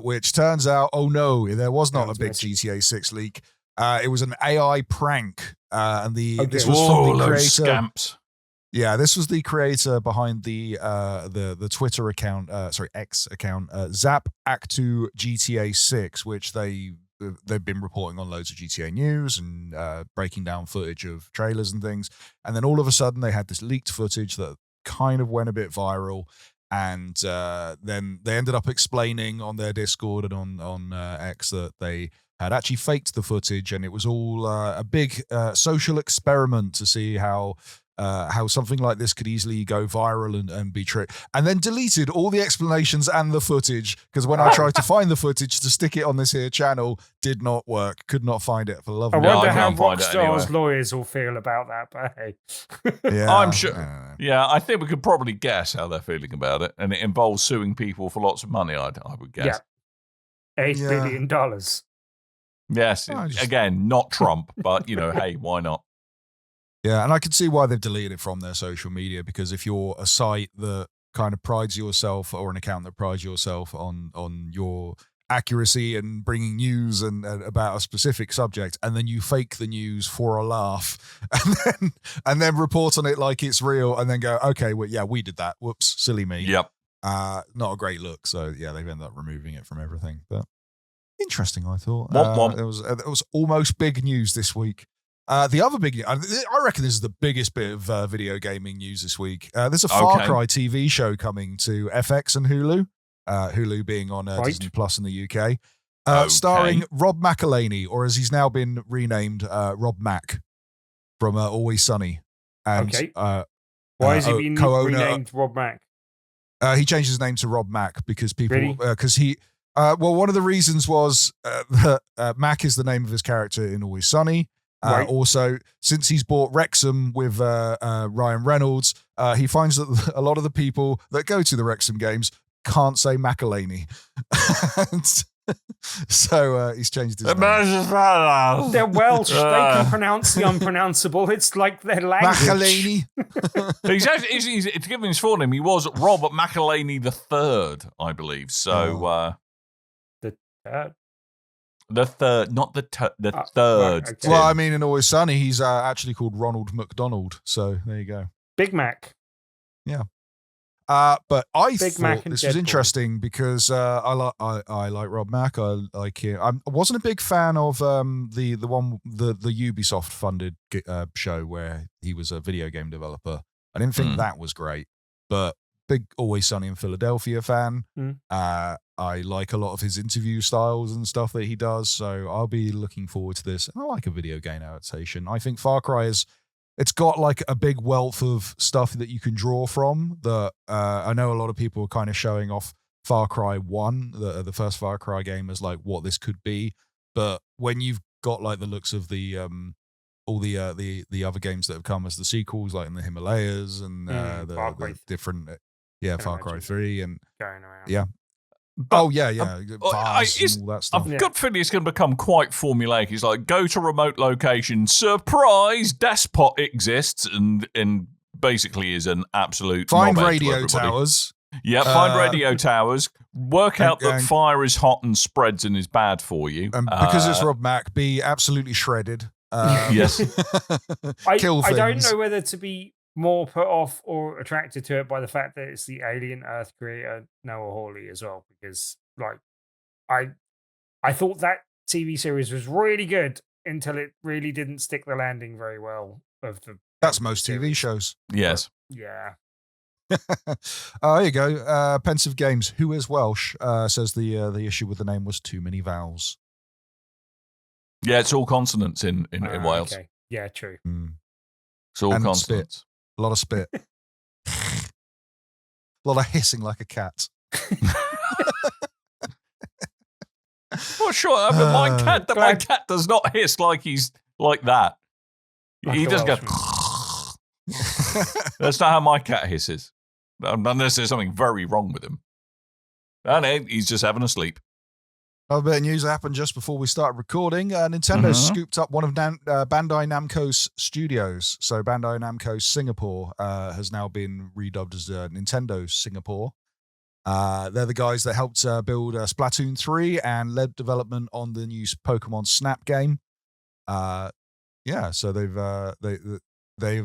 which turns out, oh no, there was not a big GTA 6 leak. It was an AI prank, and this was from the creator. Scamps. Yeah, this was the creator behind the Twitter account, X account, Zap Actu GTA 6, which they've been reporting on loads of GTA news and breaking down footage of trailers and things. And then all of a sudden they had this leaked footage that kind of went a bit viral. And then they ended up explaining on their Discord and on X that they had actually faked the footage, and it was all a big social experiment to see how something like this could easily go viral and be tricked, and then deleted all the explanations and the footage, because when I tried to find the footage to stick it on this here channel, did not work. Could not find it for the love I of wonder God. how can't find it Rockstar's anyway. lawyers will feel about that, but hey. Yeah, I'm sure. Yeah, I think we could probably guess how they're feeling about it, and it involves suing people for lots of money. I would guess. Yeah. $8 billion. Yes, again, not Trump, but hey, why not? Yeah, and I can see why they've deleted it from their social media, because if you're a site that kind of prides yourself, or an account that prides yourself on your accuracy and bringing news and about a specific subject, and then you fake the news for a laugh, and then report on it like it's real, and then go, okay, well, yeah, we did that. Whoops, silly me. Yep. Not a great look. So yeah, they've ended up removing it from everything. But interesting, I thought. Womp. It was almost big news this week. The other big, I reckon this is the biggest bit of video gaming news this week. There's a Far Cry TV show coming to FX and Hulu. Hulu being on Disney Plus in the UK, starring Rob McElhenney, or as he's now been renamed, Rob Mac from Always Sunny. And, why has he been renamed Rob Mac? He changed his name to Rob Mac because people, because he. Well, one of the reasons was that Mac is the name of his character in Always Sunny. Also, since he's bought Wrexham with Ryan Reynolds, he finds that a lot of the people that go to the Wrexham games can't say McElhenney. So he's changed his name. They're Welsh. They can pronounce the unpronounceable. It's like their language. McElhenney. He's to give him his full name, he was Robert McElhenney III, I believe. So the third, not the third. Right, okay. Well, I mean, in Always Sunny, he's actually called Ronald McDonald. So there you go. Big Mac. Yeah. But I Big thought Mac and this was Deadpool. interesting because I like Rob Mac. I like him. I wasn't a big fan of the Ubisoft funded show where he was a video game developer. I didn't think that was great, but big Always Sunny in Philadelphia fan. I like a lot of his interview styles and stuff that he does, so I'll be looking forward to this. And I like a video game adaptation. I think Far Cry it's got like a big wealth of stuff that you can draw from that I know a lot of people are kind of showing off Far Cry 1, the first Far Cry game, as like what this could be. But when you've got like the looks of the all the other games that have come as the sequels, like in the Himalayas and the different Far Cry 3 and going around. yeah. But, and all that stuff. I've got a feeling it's going to become quite formulaic. It's like, go to remote location, surprise, Despot exists, and basically is an absolute find knobhead radio to everybody. towers. Yeah, find radio towers. Work out that fire is hot and spreads and is bad for you. And because it's Rob Mac, be absolutely shredded. Yes. Kill I things. don't know whether to be more put off or attracted to it by the fact that it's the Alien Earth creator Noah Hawley as well, because like I thought that TV series was really good until it really didn't stick the landing very well. That's most TV shows. Yes. Yeah. There you go. Pensive Games, who is Welsh, says the issue with the name was too many vowels. Yeah, it's all consonants in Wales. Okay. Yeah, true. It's all And consonants. Spit. A lot of spit. A lot of hissing like a cat. Well, sure, but my cat does not hiss like he's like that. He just goes. That's not how my cat hisses. Unless there's something very wrong with him. And he's just having a sleep. Another bit of news that happened just before we started recording. Nintendo scooped up one of Bandai Namco's studios. So Bandai Namco Singapore has now been redubbed as Nintendo Singapore. They're the guys that helped build Splatoon 3 and led development on the new Pokemon Snap game. So they've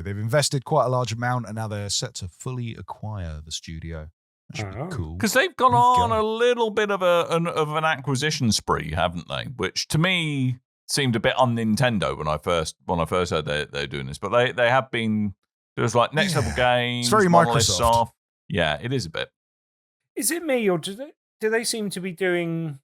invested quite a large amount, and now they're set to fully acquire the studio. That should be cool. Because they've gone on a little bit of an acquisition spree, haven't they? Which to me seemed a bit un-Nintendo when I first heard they're doing this. But they have been. There was like next level games. It's very Microsoft. Yeah, it is a bit. Is it me, or do they seem to be doing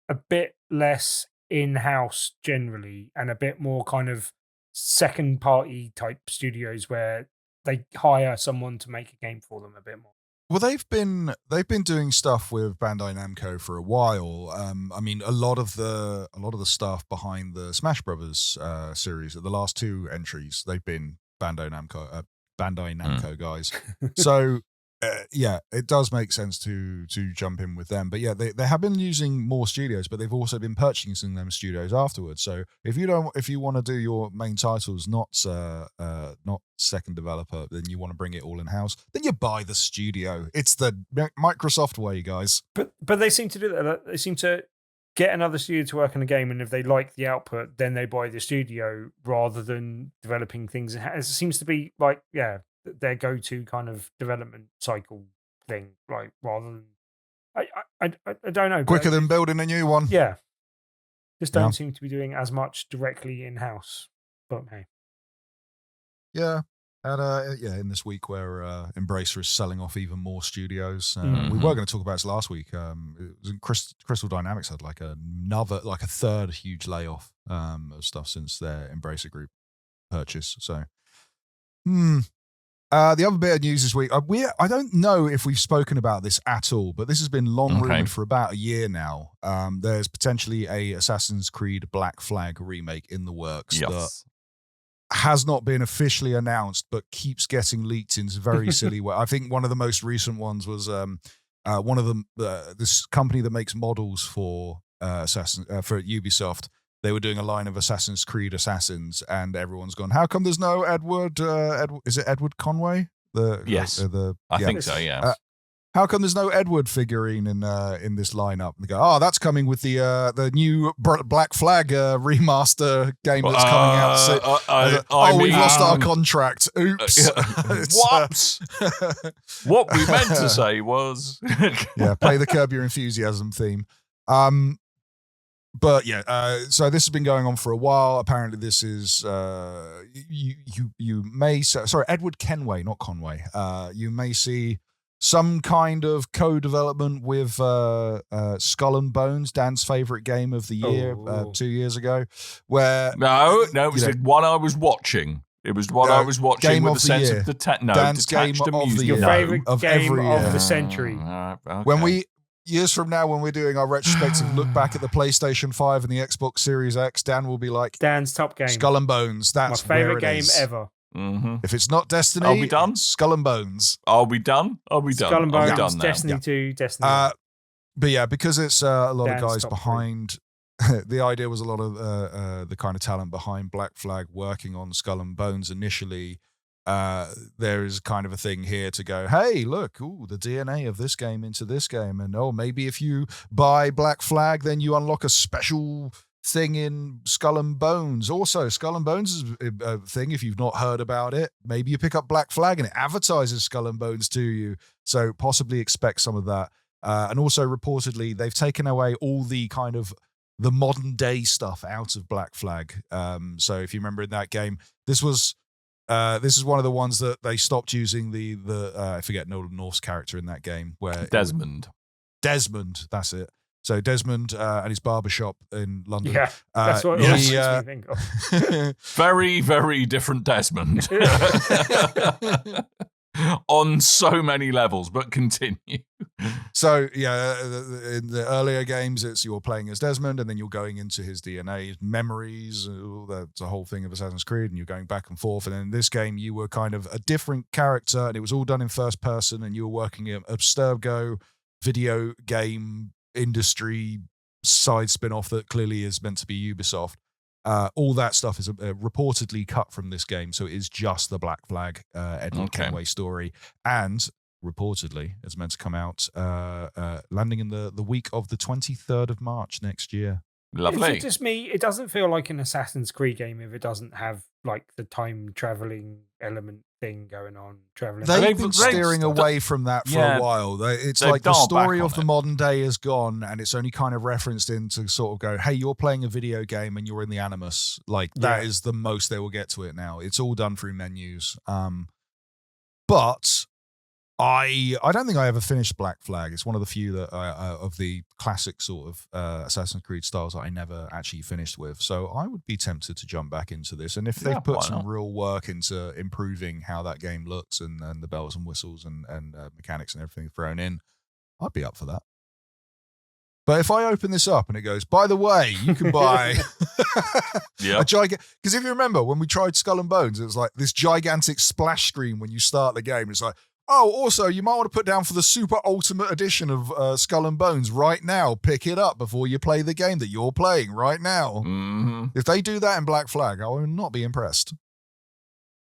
a bit less in-house generally, and a bit more kind of second-party type studios where they hire someone to make a game for them a bit more? Well, they've been doing stuff with Bandai Namco for a while. I mean, a lot of the stuff behind the Smash Brothers series, the last two entries, they've been Bandai Namco guys. So it does make sense to jump in with them. But yeah, they have been using more studios, but they've also been purchasing them studios afterwards. So if you want to do your main titles not second developer, then you want to bring it all in house, then you buy the studio. It's the Microsoft way, guys. But they seem to do that. They seem to get another studio to work on a game, and if they like the output, then they buy the studio rather than developing things. It seems to be like their go-to kind of development cycle thing, like rather than I don't know, quicker than building a new one. Yeah, just don't seem to be doing as much directly in-house. But hey, yeah. And in this week where Embracer is selling off even more studios, we were going to talk about this last week. Crystal Dynamics had like a third huge layoff of stuff since their Embracer Group purchase. So, the other bit of news this week, I don't know if we've spoken about this at all, but this has been long rumored for about a year now. There's potentially a Assassin's Creed Black Flag remake in the works that has not been officially announced, but keeps getting leaked in very silly way. I think one of the most recent ones was one of them. This company that makes models for for Ubisoft. They were doing a line of Assassin's Creed Assassins, and everyone's gone, how come there's no Edward? Is it Edward Conway? Yes, I think so. Yeah. How come there's no Edward figurine in this lineup? And they go, that's coming with the new Black Flag remaster game that's coming out. We've lost our contract. Oops. Whoops. What we meant to say was, play the Curb Your Enthusiasm theme. But so this has been going on for a while. Apparently, this is you may Edward Kenway, not Conway. You may see some kind of co-development with Skull and Bones, Dan's favorite game of the year 2 years ago. Where it was the one I was watching. It was what I was watching game with of the sense year. of the Dan's game to of the year. Your favorite of game every of year. the century. Okay. When years from now, when we're doing our retrospective look back at the PlayStation 5 and the Xbox Series X, Dan will be like, Dan's top game, Skull and Bones. That's my favorite where it game is. ever. Mm-hmm. If it's not Destiny, are we done? Skull and Bones. Are we done? Skull and Bones, done Destiny 2, Destiny. But because it's a lot Dan's of guys top behind. The idea was a lot of the kind of talent behind Black Flag working on Skull and Bones initially. There is kind of a thing here to go, hey, look, the DNA of this game into this game. And maybe if you buy Black Flag, then you unlock a special thing in Skull and Bones. Also, Skull and Bones is a thing, if you've not heard about it. Maybe you pick up Black Flag and it advertises Skull and Bones to you. So possibly expect some of that. And also, reportedly, they've taken away all the kind of the modern day stuff out of Black Flag. So if you remember in that game, this is one of the ones that they stopped using the I forget Norse character in that game where Desmond, that's it. So Desmond and his barbershop in London. Yeah, that's what it makes me think of. Very, very different Desmond. On so many levels, but continue. So yeah, in the earlier games, it's you're playing as Desmond, and then you're going into his DNA, memories. That's a whole thing of Assassin's Creed, and you're going back and forth. And then in this game, you were kind of a different character, and it was all done in first person, and you were working in Abstergo video game industry side spin-off that clearly is meant to be Ubisoft. All that stuff is reportedly cut from this game, so it is just the Black Flag Edward Kenway story, and reportedly it's meant to come out landing in the week of the 23rd of March next year. Lovely. Is it just me? It doesn't feel like an Assassin's Creed game if it doesn't have like the time traveling element thing going on. They've been steering away from that for a while. It's like the story of the modern day is gone, and it's only kind of referenced in to sort of go, hey, you're playing a video game and you're in the Animus. Like that is the most they will get to it now. It's all done through menus. But I don't think I ever finished Black Flag. It's one of the few that of the classic sort of Assassin's Creed styles that I never actually finished with. So I would be tempted to jump back into this. And if they've put some real work into improving how that game looks and the bells and whistles and mechanics and everything thrown in, I'd be up for that. But if I open this up and it goes, by the way, you can buy a gigantic... Because if you remember, when we tried Skull and Bones, it was like this gigantic splash screen when you start the game. It's like, oh, also, you might want to put down for the super ultimate edition of Skull and Bones right now. Pick it up before you play the game that you're playing right now. Mm-hmm. If they do that in Black Flag, I will not be impressed.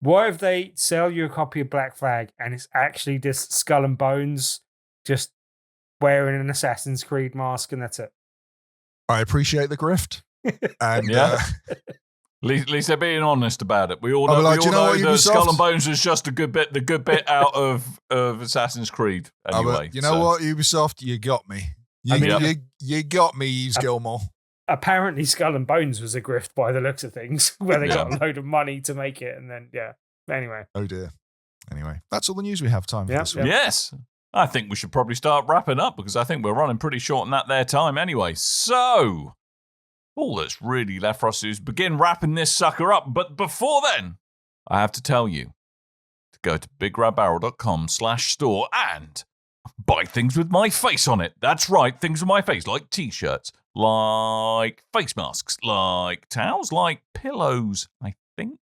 What if they sell you a copy of Black Flag and it's actually just Skull and Bones just wearing an Assassin's Creed mask and that's it? I appreciate the grift. And At least they're being honest about it. We all know, like, we all know that Ubisoft? Skull and Bones was just the good bit out of Assassin's Creed. Anyway, you know what, Ubisoft, you got me. You got me, Yves Gilmore. Apparently, Skull and Bones was a grift by the looks of things, where they got a load of money to make it, and then Anyway. Oh dear. Anyway, that's all the news we have time for this week. Yes. I think we should probably start wrapping up because I think we're running pretty short on that there time anyway. So, all that's really left for us is begin wrapping this sucker up. But before then, I have to tell you to go to bigredbarrel.com/store and buy things with my face on it. That's right, things with my face, like t-shirts, like face masks, like towels, like pillows, I think.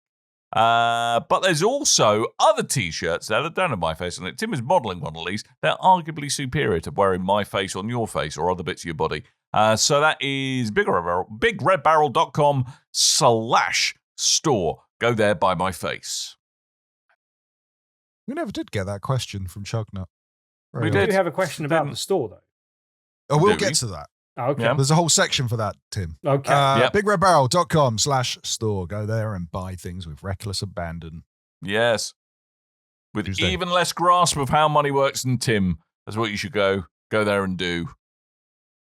But there's also other t-shirts that don't have my face on it. Tim is modelling one of these. They're arguably superior to wearing my face on your face or other bits of your body. So that is bigredbarrel.com/store. Go there, buy my face. We never did get that question from Chugnut. We do have a question about the store, though. Oh, we'll get to that. Okay. Yeah. There's a whole section for that, Tim. Okay. bigredbarrel.com/store. Go there and buy things with reckless abandon. Yes. With even less grasp of how money works than Tim. That's what you should go there and do.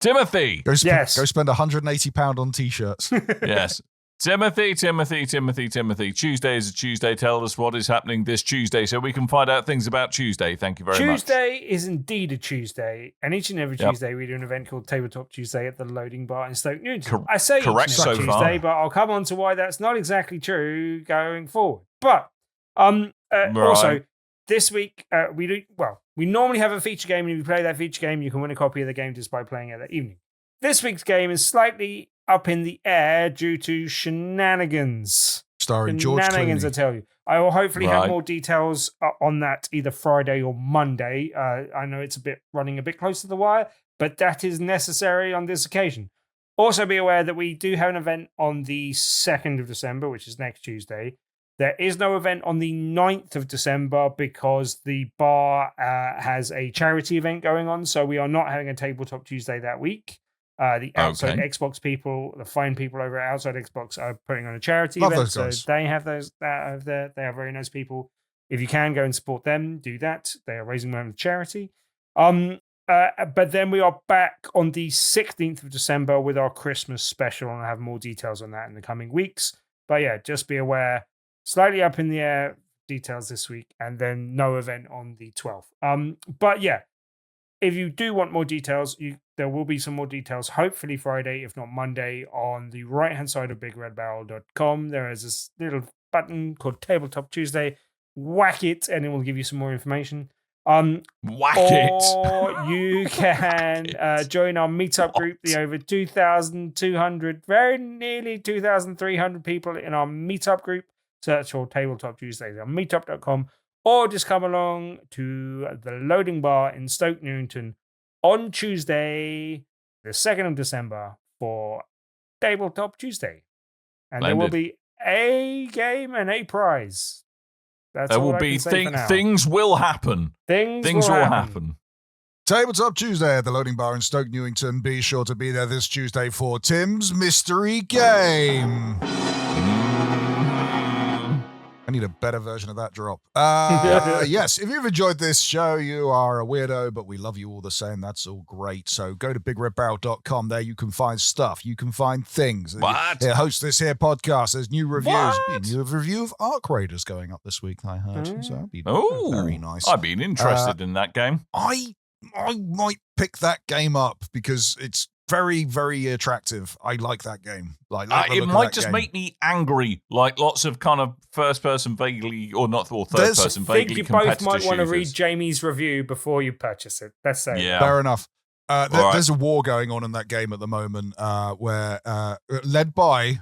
Timothy. Go spend £180 on t-shirts. Yes. Timothy. Tuesday is a Tuesday. Tell us what is happening this Tuesday so we can find out things about Tuesday. Thank you very much. Tuesday is indeed a Tuesday. And each and every Tuesday we do an event called Tabletop Tuesday at the Loading Bar in Stoke Newington. I say correct each and every so Tuesday, far. but I'll come on to why that's not exactly true going forward. But also, this week we normally have a feature game, and if you play that feature game, you can win a copy of the game just by playing it that evening. This week's game is slightly up in the air due to shenanigans. Starring George Shenanigans, Clooney. I tell you. I will hopefully have more details on that either Friday or Monday. I know it's running a bit close to the wire, but that is necessary on this occasion. Also be aware that we do have an event on the 2nd of December, which is next Tuesday. There is no event on the 9th of December because the bar has a charity event going on, so we are not having a Tabletop Tuesday that week. The Outside Xbox people, the fine people over at Outside Xbox are putting on a charity event. So they have those. They are very nice people. If you can go and support them, do that. They are raising money for charity. But then we are back on the 16th of December with our Christmas special, and I'll have more details on that in the coming weeks. But yeah, just be aware. Slightly up in the air details this week, and then no event on the 12th. But yeah. If you do want more details, there will be some more details, hopefully Friday, if not Monday, on the right-hand side of bigredbarrel.com. There is this little button called Tabletop Tuesday. Whack it, and it will give you some more information. Whack it. Or you can join our meetup group, the over 2,200, very nearly 2,300 people in our meetup group. Search for Tabletop Tuesdays on meetup.com, or just come along to the Loading Bar in Stoke, Newington on Tuesday, the 2nd of December for Tabletop Tuesday. And there will be a game and a prize. That's there all will I be can say for now. things will happen. Things will happen. Tabletop Tuesday at the Loading Bar in Stoke, Newington. Be sure to be there this Tuesday for Tim's Mystery Game. I need a better version of that drop. Yes, if you've enjoyed this show, you are a weirdo, but we love you all the same. That's all great. So go to bigredbarrel.com. There you can find stuff. You can find things. What? It hosts this here podcast. There's new reviews. What? New review of Ark Raiders going up this week, I heard. So that'd be very nice. I've been interested in that game. I might pick that game up because it's very, very attractive. I like that game. It might just make me angry, like lots of kind of first-person vaguely, or not, or third-person vaguely. I think you both might want to read shooters. Jamie's review before you purchase it. Let's say. Yeah. Fair enough. Right. There's a war going on in that game at the moment, where led by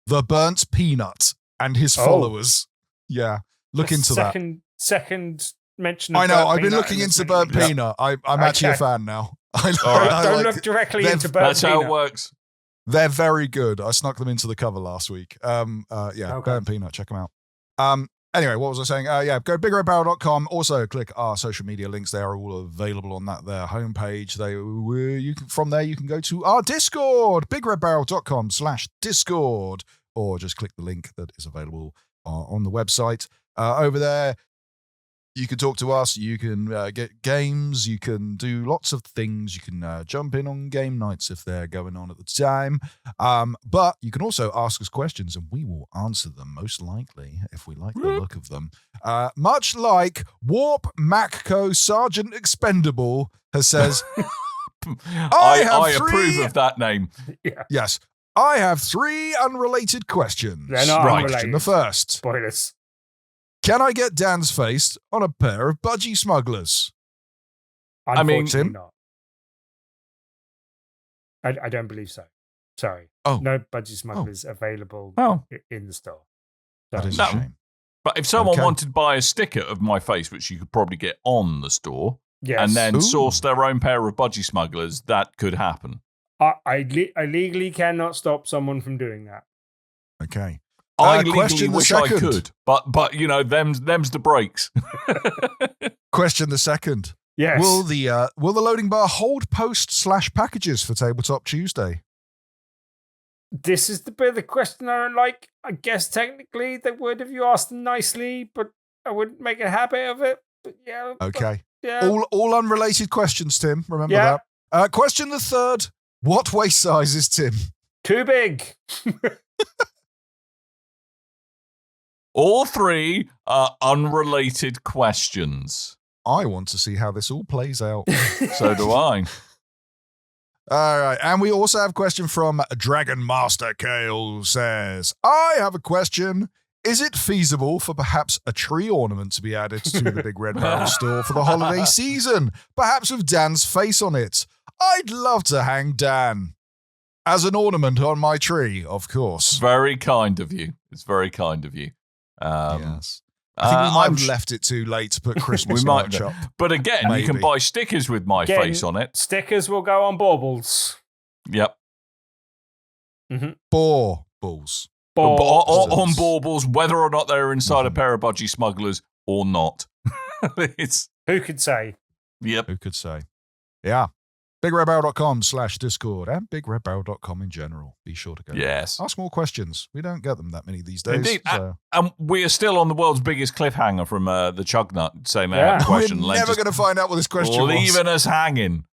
the Burnt Peanut and his followers. Yeah, look into that. Second mention of I know. Burnt I've been Peanut looking in this into mini- Burnt Peanut. I'm actually a fan now. Don't look directly into Burnt That's Peanut. how it works. They're very good. I snuck them into the cover last week. Burnt Peanut, check them out. Anyway, what was I saying? Go bigredbarrel.com. Also, click our social media links. They are all available on their homepage. From there, you can go to our Discord, bigredbarrel.com/Discord, or just click the link that is available on the website. Over there, you can talk to us, you can get games, you can do lots of things, you can jump in on game nights if they're going on at the time. But you can also ask us questions and we will answer them, most likely, if we like the look of them. Much like Warp Macco Sergeant Expendable says, I approve of that name. Yeah. Yes, I have 3 unrelated questions. They're not Question unrelated. the first. Spoilers. Can I get Dan's face on a pair of budgie smugglers? I mean, Unfortunately Tim? not. I don't believe so. Sorry. Oh. No budgie smugglers available Oh. in the store. That is No. a shame. But if someone Okay. wanted to buy a sticker of my face, which you could probably get on the store, Yes. and then Ooh. source their own pair of budgie smugglers, that could happen. I legally cannot stop someone from doing that. Okay. I legally question the wish I second. could, but you know, them's the breaks. Question the second. Yes. Will the loading bar hold post/packages for Tabletop Tuesday? This is the bit of the question I don't like. I guess technically they would if you asked them nicely, but I wouldn't make a habit of it. But yeah. Okay. Yeah. All unrelated questions, Tim. Remember Yeah. that. Question the third. What waist size is Tim? Too big. All 3 are unrelated questions. I want to see how this all plays out. So do I. All right. And we also have a question from Dragon Master Kale says, I have a question. Is it feasible for perhaps a tree ornament to be added to the Big Red Barrel store for the holiday season? Perhaps with Dan's face on it. I'd love to hang Dan as an ornament on my tree, of course. Very kind of you. It's very kind of you. Yes. I think we might have left it too late to put Christmas We might merch up. But again, you can Maybe. buy stickers with my Again, face on it. Stickers will go on baubles. Yep. Baubles. On baubles, whether or not they're inside a pair of budgie smugglers or not. It's Who could say? yep. Who could say? Yeah. BigRedBarrel.com/Discord and BigRedBarrel.com in general. Be sure to go. Yes. Ask more questions. We don't get them that many these days. Indeed. So. And we are still on the world's biggest cliffhanger from the Chugnut saying they Yeah. had a question. We're Len never just going to find out what this question was. leaving us hanging.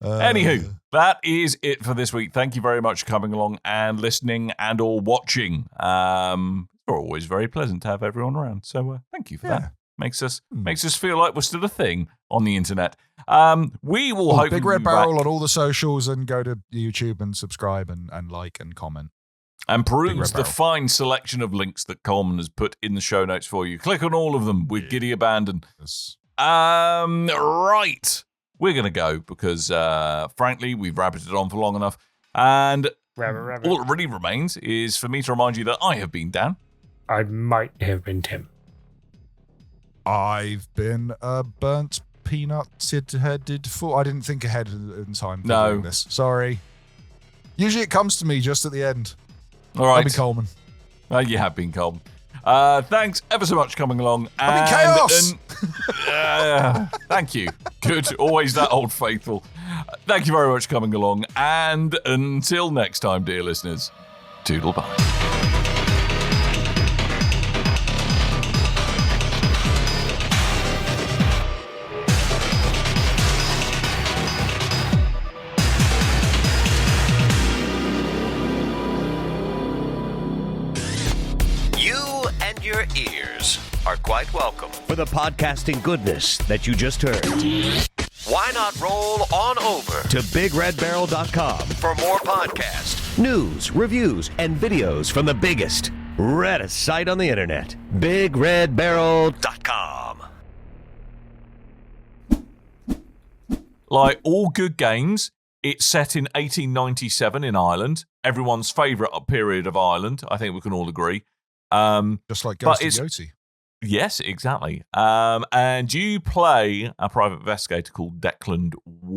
Anywho, that is it for this week. Thank you very much for coming along and listening and or watching. It's always very pleasant to have everyone around. So thank you for that. Makes us feel like we're still a thing on the internet. We will hopefully Big Red be Barrel back. on all the socials and go to YouTube and subscribe and like and comment. And peruse the fine selection of links that Coleman has put in the show notes for you. Click on all of them with giddy abandon. Yes. Right. We're going to go because, frankly, we've rabbited on for long enough. And Rabbit. all that really remains is for me to remind you that I have been Dan. I might have been Tim. I've been burnt, peanut-headed fool. I didn't think ahead in time for doing this. Sorry. Usually it comes to me just at the end. All right. I'll be Coleman. You have been Coleman. Thanks ever so much for coming along. I'm in chaos! Thank you. Good. Always that old faithful. Thank you very much for coming along. And until next time, dear listeners, toodle bye. Your ears are quite welcome for the podcasting goodness that you just heard. Why not roll on over to BigRedBarrel.com for more podcasts, news, reviews, and videos from the biggest, reddest site on the internet, BigRedBarrel.com. Like all good games, it's set in 1897 in Ireland. Everyone's favourite period of Ireland. I think we can all agree. Just like Ghost of Yoti. Yes, exactly. And you play a private investigator called Declan